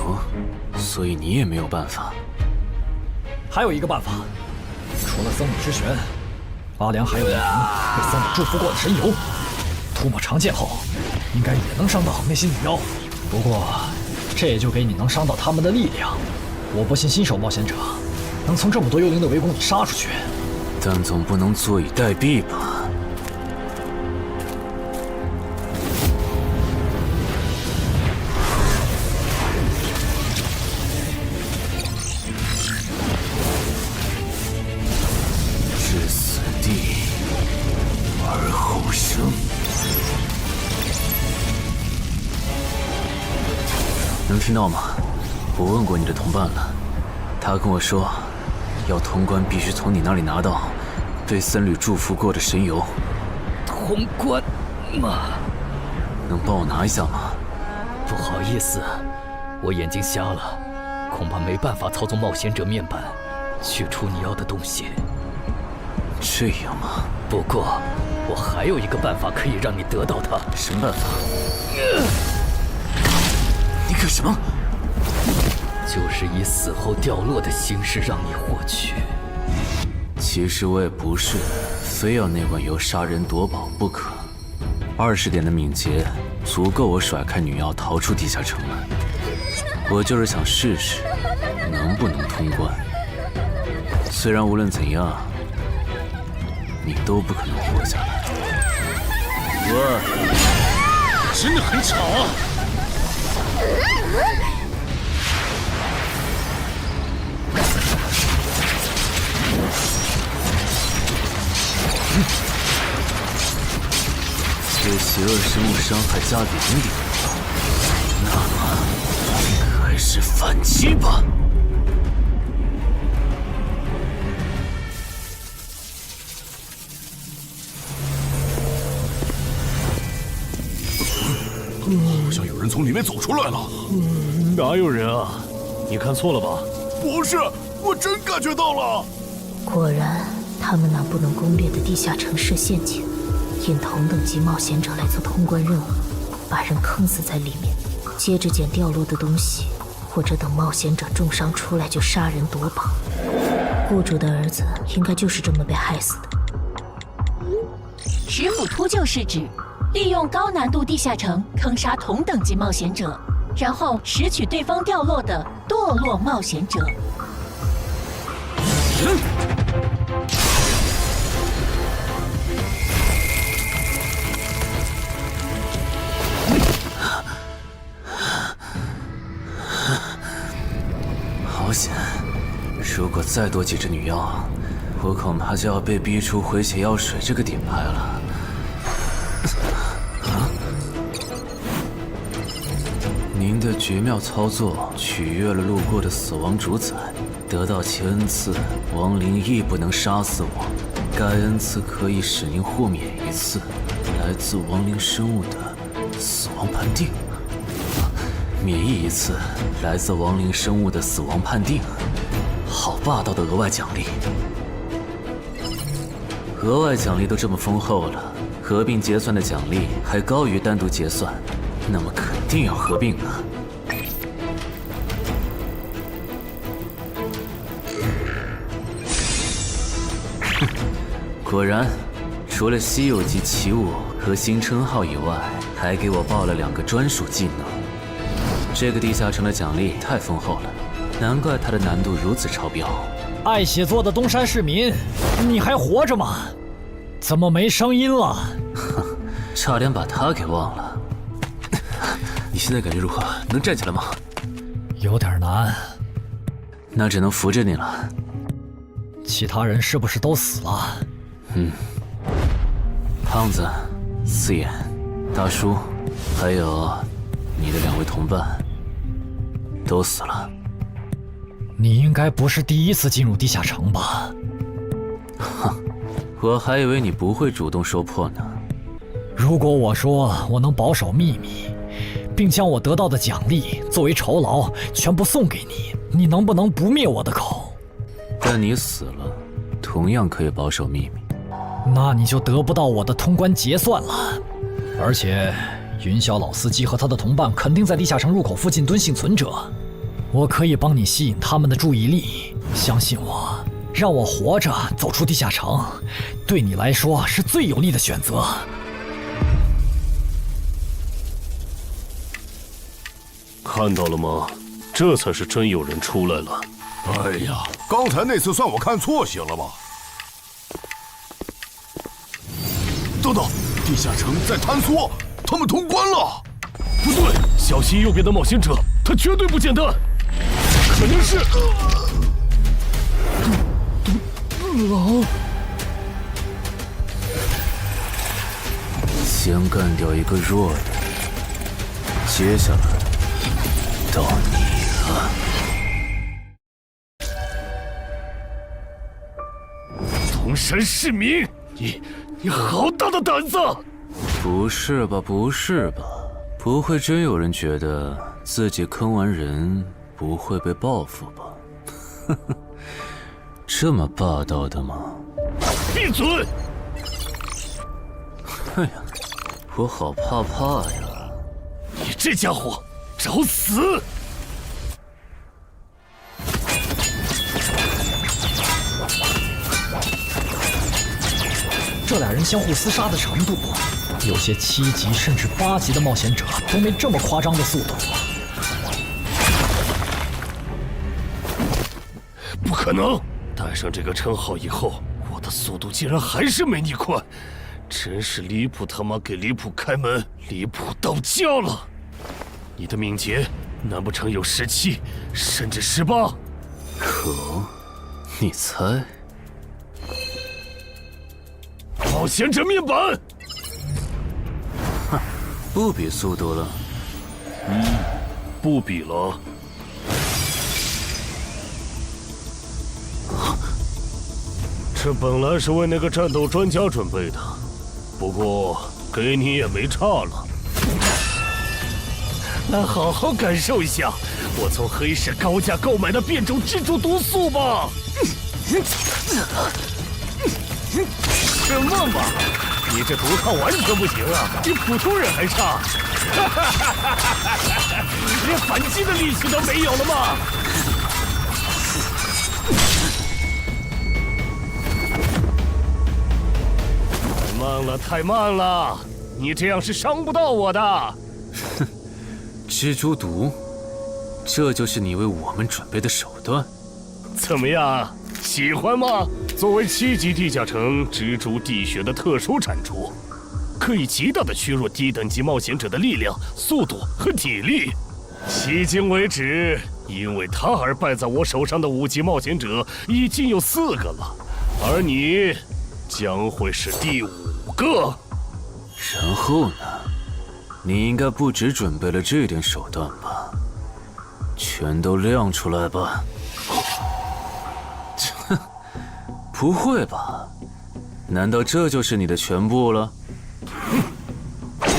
哦，所以你也没有办法。还有一个办法，除了僧侣之拳，阿良还有一瓶被僧侣祝福过的神油，涂抹长剑后，应该也能伤到那些女妖。不过，这也就给你能伤到他们的力量。我不信新手冒险者能从这么多幽灵的围攻里杀出去。但总不能坐以待毙吧？至死地而后生。能听到吗？我问过你的同伴了，他跟我说，要通关必须从你那里拿到被僧侣祝福过的神油。通关吗？能帮我拿一下吗？不好意思，我眼睛瞎了，恐怕没办法操纵冒险者面板取出你要的东西。这样吗？不过我还有一个办法可以让你得到它。什么办法？你干什么？就是以死后掉落的形式让你获取。其实我也不是非要那罐油杀人夺宝不可。20点的敏捷足够我甩开女妖逃出地下城了。我就是想试试能不能通关。虽然无论怎样，你都不可能活下来。哇，真的很吵啊！对邪恶生物伤害加0点，那么开始反击吧。好像有人从里面走出来了。哪有人啊？你看错了吧？不是，我真感觉到了。果然，他们那不能攻略的地下城设陷阱，引同等级冒险者来做通关任务，把人坑死在里面，接着捡掉落的东西，或者等冒险者重伤出来就杀人夺宝。雇主的儿子应该就是这么被害死的。石斧秃就是指利用高难度地下城坑杀同等级冒险者，然后拾取对方掉落的堕落冒险者。好险！如果再多几只女妖，我恐怕就要被逼出回血药水这个顶牌了。您的绝妙操作取悦了路过的死亡主宰，得到其恩赐，亡灵亦不能杀死我。该恩赐可以使您豁免一次来自亡灵生物的死亡判定，免疫一次来自亡灵生物的死亡判定。好霸道的额外奖励！额外奖励都这么丰厚了，合并结算的奖励还高于单独结算。那么肯定要合并啊！哼，果然，除了稀有级奇物和新称号以外，还给我报了2个专属技能。这个地下城的奖励太丰厚了，难怪它的难度如此超标。爱写作的东山市民，你还活着吗？怎么没声音了？哼，差点把他给忘了。你现在感觉如何？能站起来吗？有点难。那只能扶着你了。其他人是不是都死了？胖子、四眼、大叔，还有你的2位同伴，都死了。你应该不是第一次进入地下城吧？哼，我还以为你不会主动说破呢。如果我说我能保守秘密，并将我得到的奖励作为酬劳全部送给你，你能不能不灭我的口？但你死了，同样可以保守秘密。那你就得不到我的通关结算了。而且，云霄老司机和他的同伴肯定在地下城入口附近蹲幸存者，我可以帮你吸引他们的注意力。相信我，让我活着走出地下城，对你来说是最有利的选择。看到了吗？这才是真有人出来了。哎呀，刚才那次算我看错行了吧？等等，地下城在坍缩，他们通关了。不对，小心右边的冒险者，他绝对不简单，可能是狼。先干掉一个弱的，接下来到你了。东山市民，你好大的胆子！不是吧，不是吧？不会真有人觉得自己坑完人不会被报复吧？呵呵，这么霸道的吗？闭嘴！哎呀，我好怕呀！你这家伙，找死！这俩人相互厮杀的程度，有些7级甚至8级的冒险者都没这么夸张的速度。不可能！带上这个称号以后，我的速度竟然还是没你快，真是离谱他妈给离谱开门，离谱到家了！你的敏捷难不成有17，甚至18？可，你猜？冒险者面板，哼，不比速度了。不比了。这本来是为那个战斗专家准备的，不过给你也没差了。来好好感受一下我从黑市高价购买的变种蜘蛛毒素吧。什么嘛！你这毒套完全不行啊，比普通人还差。连反击的力气都没有了吗？太慢了，太慢了！你这样是伤不到我的。哼，蜘蛛毒，这就是你为我们准备的手段？怎么样，喜欢吗？作为7级地下城蜘蛛地穴的特殊产出，可以极大的削弱低等级冒险者的力量、速度和体力。迄今为止，因为他而败在我手上的5级冒险者已经有4个了，而你将会是第5个。然后呢？你应该不只准备了这点手段吧？全都亮出来吧！哼，不会吧？难道这就是你的全部了？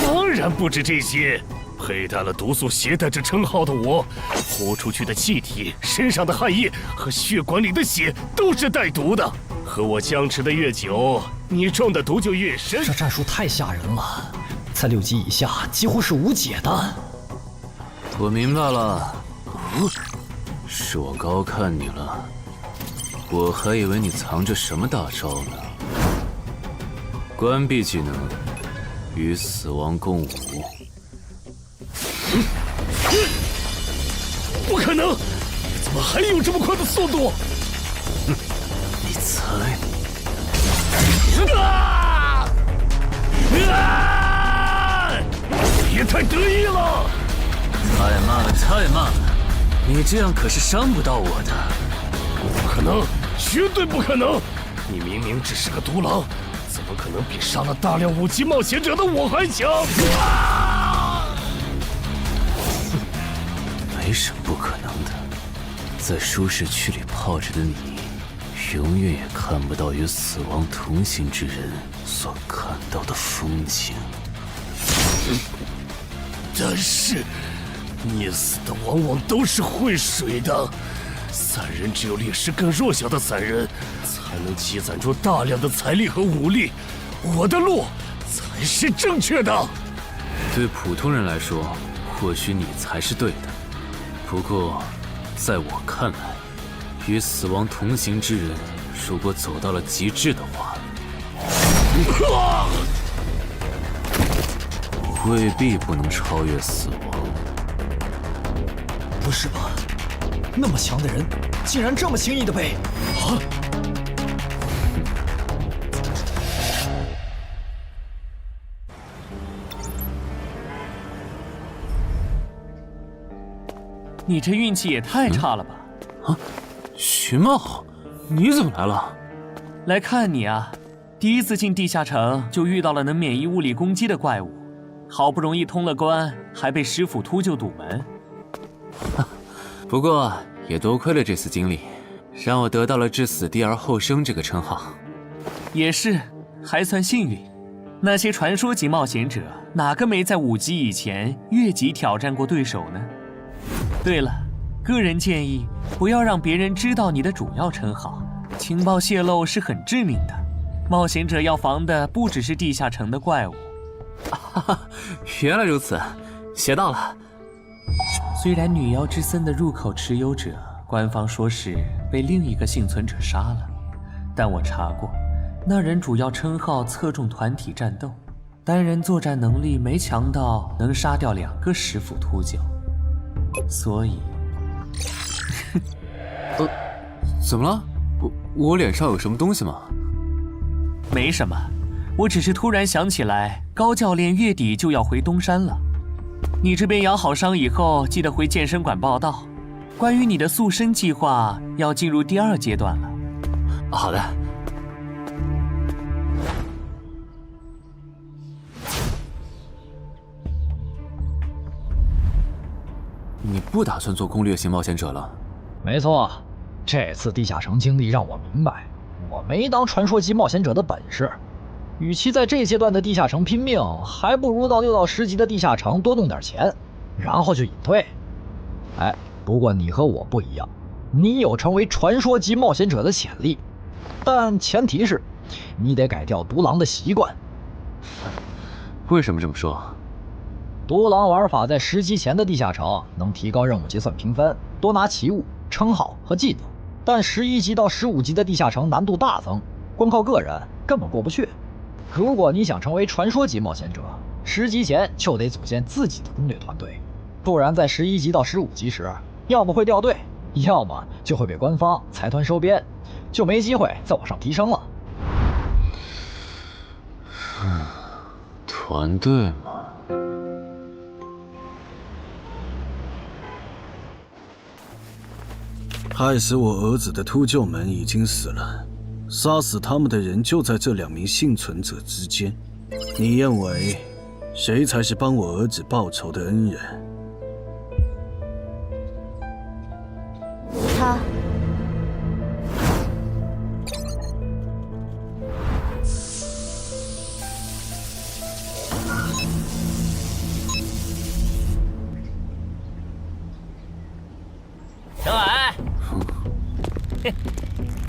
当然不止这些。佩戴了毒素携带者称号的我，呼出去的气体、身上的汗液和血管里的血都是带毒的。和我僵持的越久，你中的毒就越深。这战术太吓人了，在6级以下几乎是无解的。我明白了，是我高看你了，我还以为你藏着什么大招呢。关闭技能，与死亡共舞。不可能！怎么还有这么快的速度？哼，你猜？别太得意了！太慢了，太慢了！你这样可是伤不到我的。不可能，绝对不可能！你明明只是个独狼，怎么可能比杀了大量5级冒险者的我还强？没什么不可能的，在舒适区里泡着的你，永远也看不到与死亡同行之人所看到的风景。但是，溺死的往往都是会水的。散人只有劣势更弱小的散人，才能积攒出大量的财力和武力。我的路才是正确的。对普通人来说，或许你才是对的。不过，在我看来，与死亡同行之人，如果走到了极致的话，未必不能超越死亡。不是吧？那么强的人，竟然这么轻易的被……啊！你这运气也太差了吧！啊，徐茂，你怎么来了？来看你啊！第一次进地下城就遇到了能免疫物理攻击的怪物，好不容易通了关，还被师傅秃鹫堵门。不过也多亏了这次经历，让我得到了置死地而后生这个称号。也是，还算幸运。那些传说级冒险者，哪个没在5级以前越级挑战过对手呢？对了，个人建议不要让别人知道你的主要称号，情报泄露是很致命的。冒险者要防的不只是地下城的怪物。原来如此，学到了。虽然女妖之森的入口持有者，官方说是被另一个幸存者杀了，但我查过，那人主要称号侧重团体战斗，单人作战能力没强到能杀掉2个10府秃鹫，所以……怎么了？我脸上有什么东西吗？没什么，我只是突然想起来，高教练月底就要回东山了。你这边养好伤以后，记得回健身馆报到。关于你的塑身计划，要进入第2阶段了。好的。你不打算做攻略型冒险者了？没错，这次地下城经历让我明白，我没当传说级冒险者的本事。与其在这阶段的地下城拼命，还不如到6到10级的地下城多弄点钱，然后就隐退。哎，不过你和我不一样，你有成为传说级冒险者的潜力，但前提是你得改掉独狼的习惯。为什么这么说？独狼玩法在10级前的地下城能提高任务结算评分，多拿奇物、称号和技能，但11级到15级的地下城难度大增，光靠个人根本过不去。如果你想成为传说级冒险者，10级前就得组建自己的攻略团队，不然在11级到15级时，要么会掉队，要么就会被官方财团收编，就没机会再往上提升了。团队嘛，害死我儿子的秃鹫们已经死了，杀死他们的人就在这2名幸存者之间。你认为谁才是帮我儿子报仇的恩人？他。程海，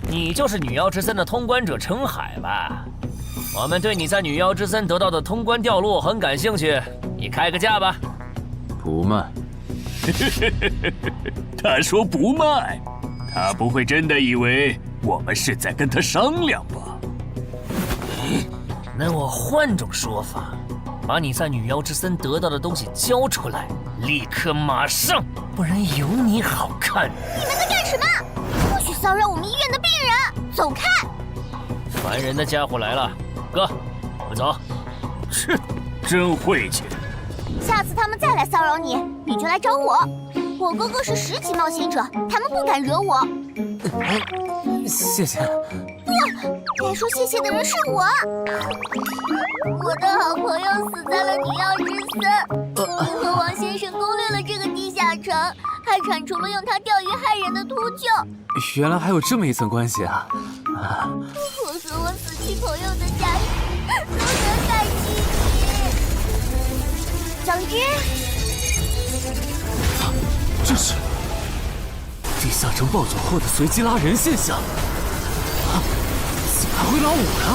你就是女妖之森的通关者程海吧？我们对你在女妖之森得到的通关掉落很感兴趣，你开个价吧。不卖。他说不卖，他不会真的以为我们是在跟他商量吧？那我换种说法，把你在女妖之森得到的东西交出来，立刻马上，不然有你好看。你们在干什么？不许骚扰我们医院的病人，走开！烦人的家伙来了，哥，我们走。切，真晦气。下次他们再来骚扰你，你就来找我。我哥哥是10级冒险者，他们不敢惹我。谢谢。不，该说谢谢的人是我。我的好朋友死在了女妖之森，你和王先生攻略了这个地下城，还铲除了用它钓鱼害人的秃鹫。原来还有这么一层关系啊！我和我死去朋友的家人都能感激你。总之，这是地下城暴走后的随机拉人现象。怎么还会拉我呀？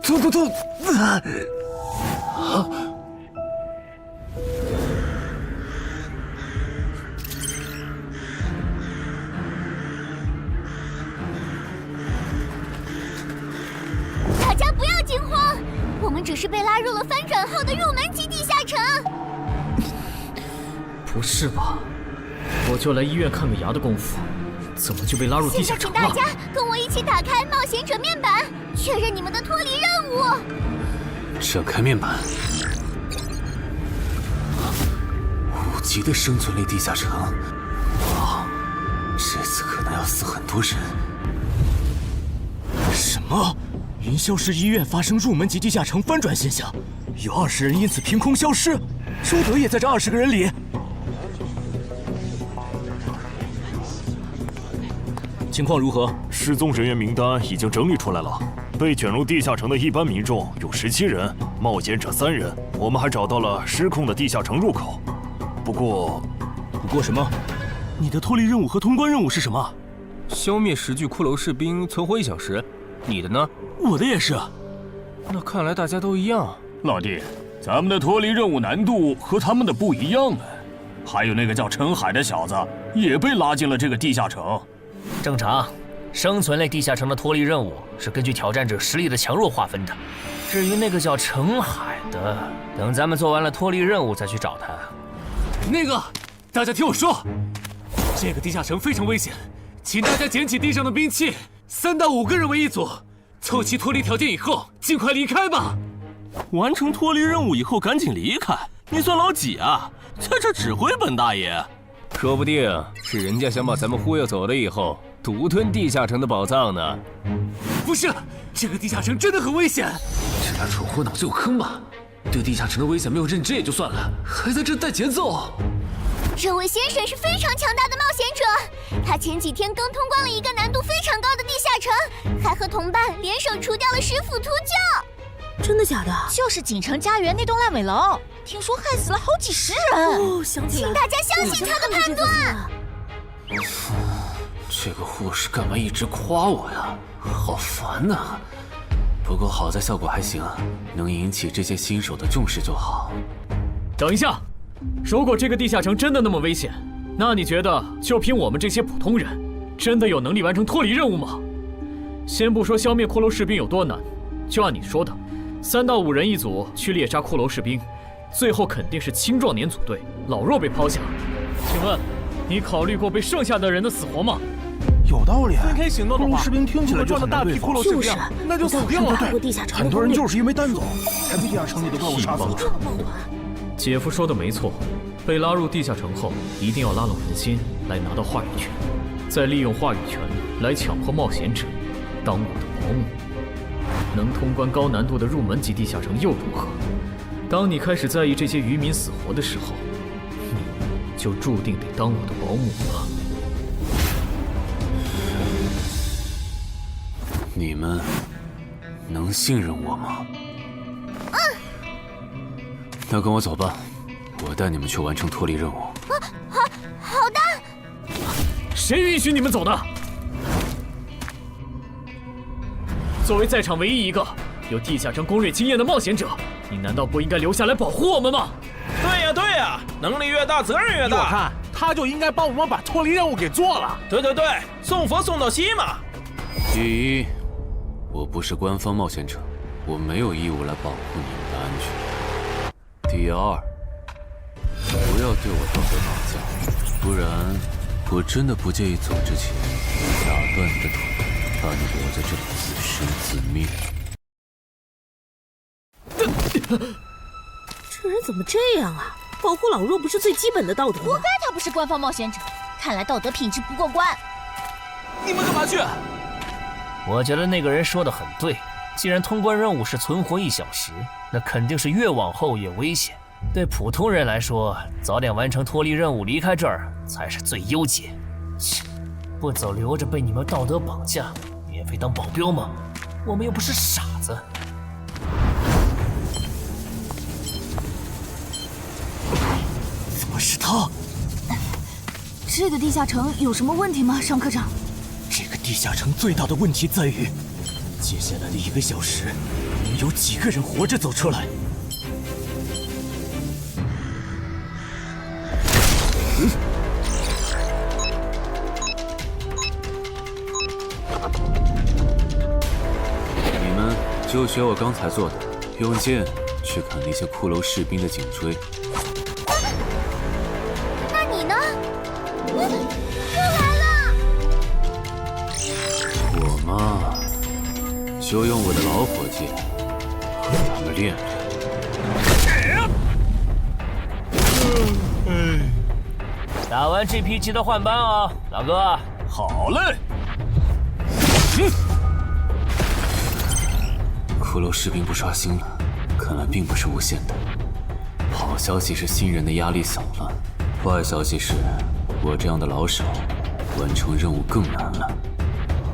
突！大家不要惊慌，我们只是被拉入了翻转后的入门级地下城。不是吧？我就来医院看个牙的功夫，怎么就被拉入地下城了？现在请大家跟我一起打开冒险者面板，确认你们的脱离任务。展开面板。5级的生存类地下城，哇，这次可能要死很多人。什么？云霄市医院发生入门级地下城翻转现象，有20人因此凭空消失，朱德也在这20个人里。情况如何？失踪人员名单已经整理出来了。被卷入地下城的一般民众有17人，冒险者3人。我们还找到了失控的地下城入口。不过什么？你的脱离任务和通关任务是什么？消灭10具骷髅士兵，存活1小时。你的呢？我的也是。那看来大家都一样。老弟，咱们的脱离任务难度和他们的不一样啊。还有那个叫陈海的小子也被拉进了这个地下城。正常，生存类地下城的脱离任务是根据挑战者实力的强弱划分的。至于那个叫陈海的，等咱们做完了脱离任务再去找他。那个，大家听我说，这个地下城非常危险，请大家捡起地上的兵器，3到5个人为一组，凑齐脱离条件以后，尽快离开吧。完成脱离任务以后赶紧离开？你算老几啊？在这指挥本大爷？说不定是人家想把咱们忽悠走了以后，独吞地下城的宝藏呢。不是，这个地下城真的很危险。这俩蠢货脑子有坑吧？对地下城的危险没有认知也就算了，还在这带节奏。这位先生是非常强大的冒险者，他前几天刚通关了一个难度非常高的地下城，还和同伴联手除掉了10府秃鹫。真的假的？就是锦城家园那栋烂尾楼，听说害死了好几10人。哦，想起来了，请大家相信他的判断。这个护士干嘛一直夸我呀？好烦呐！不过好在效果还行，能引起这些新手的重视就好。等一下，如果这个地下城真的那么危险，那你觉得就凭我们这些普通人，真的有能力完成脱离任务吗？先不说消灭骷髅士兵有多难，就按你说的，3到5人一组去猎杀骷髅士兵，最后肯定是青壮年组队，老弱被抛下。请问，你考虑过被剩下的人的死活吗？有道理。分开行动的话，骷髅士兵听起来就很难对付。就是，那就死定了。很多人就是因为单走，才被地下城里的怪物杀死的。姐夫说的没错，被拉入地下城后，一定要拉拢人心，来拿到话语权，再利用话语权来强迫冒险者当我的保姆。能通关高难度的入门级地下城又如何？当你开始在意这些渔民死活的时候，你就注定得当我的保姆了。你们能信任我吗？那跟我走吧，我带你们去完成脱离任务。好的。谁允许你们走的？作为在场唯一一个有地下城攻略经验的冒险者，你难道不应该留下来保护我们吗？对呀，能力越大，责任越大。我看他就应该帮我们把脱离任务给做了。对，送佛送到西嘛。第一，我不是官方冒险者，我没有义务来保护你们的安全。第二，不要对我道德绑架，不然我真的不介意走之前打断你的腿，把你留在这里自生自灭。这人怎么这样啊？保护老弱不是最基本的道德吗？活该他不是官方冒险者，看来道德品质不过关。你们干嘛去？我觉得那个人说的很对，既然通关任务是存活1小时，那肯定是越往后越危险。对普通人来说，早点完成脱离任务离开这儿才是最优解。切，不走留着被你们道德绑架，免费当保镖吗？我们又不是傻子。怎么是他？这个地下城有什么问题吗，尚科长？这个地下城最大的问题在于，接下来的1个小时，能有几个人活着走出来？你们就学我刚才做的，用剑去砍那些骷髅士兵的颈椎。那你呢？又来了！我嘛，就用我的老火剑和他们练练。打完这批记得换班啊，老哥。好嘞。骷髅士兵不刷新了，看来并不是无限的。好消息是新人的压力小了，坏消息是我这样的老手完成任务更难了。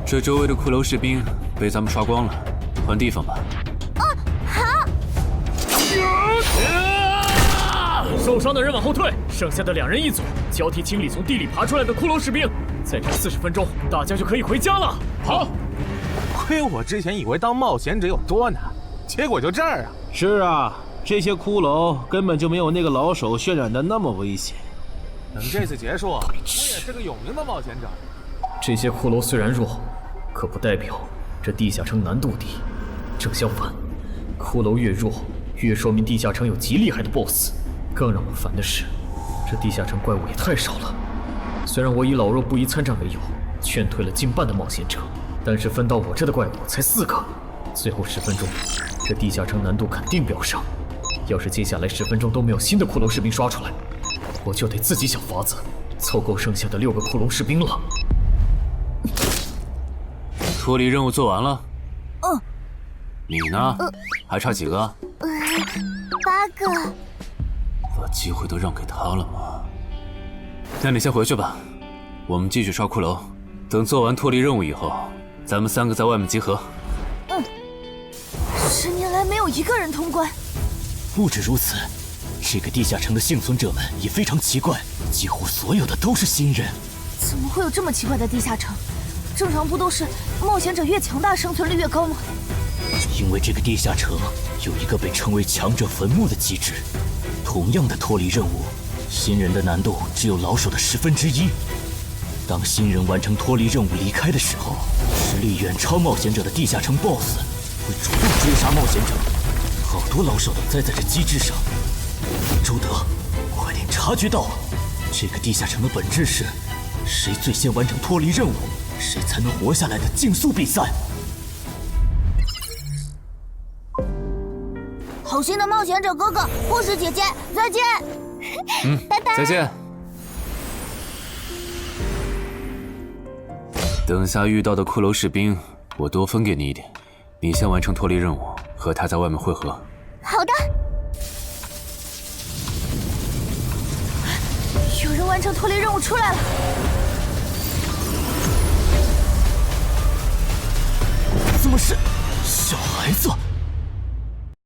这周围的骷髅士兵被咱们刷光了，换地方吧。好。受伤的人往后退，剩下的2人一组，交替清理从地里爬出来的骷髅士兵。再战40分钟，大家就可以回家了。好。亏我之前以为当冒险者有多难，结果就这儿啊！是啊，这些骷髅根本就没有那个老手渲染的那么危险。等这次结束，我也是个有名的冒险者。这些骷髅虽然弱，可不代表这地下城难度低。正相反，骷髅越弱，越说明地下城有极厉害的 BOSS。更让我烦的是，这地下城怪物也太少了。虽然我以老弱不宜参战为由，劝退了近半的冒险者，但是分到我这的怪物才4个。最后10分钟，这地下城难度肯定飙升。要是接下来10分钟都没有新的骷髅士兵刷出来，我就得自己想法子凑够剩下的6个骷髅士兵了。脱离任务做完了？嗯。你呢？还差几个？8个。把机会都让给他了吗？那你先回去吧，我们继续刷骷髅。等做完脱离任务以后，咱们3个在外面集合。10年来没有一个人通关。不止如此，这个地下城的幸存者们也非常奇怪，几乎所有的都是新人。怎么会有这么奇怪的地下城？正常不都是冒险者越强大，生存率越高吗？因为这个地下城有一个被称为强者坟墓的机制。同样的脱离任务，新人的难度只有老手的1/10。当新人完成脱离任务离开的时候，实力远超冒险者的地下城 BOSS 会主动追杀冒险者。好多老手都栽在这机制上。周德，快点察觉到，这个地下城的本质是谁最先完成脱离任务，谁才能活下来的竞速比赛。好心的冒险者哥哥，护士姐姐，再见。拜拜。再见。等下遇到的骷髅士兵，我多分给你一点。你先完成脱离任务，和他在外面会合。好的。有人完成脱离任务出来了。怎么是小孩子？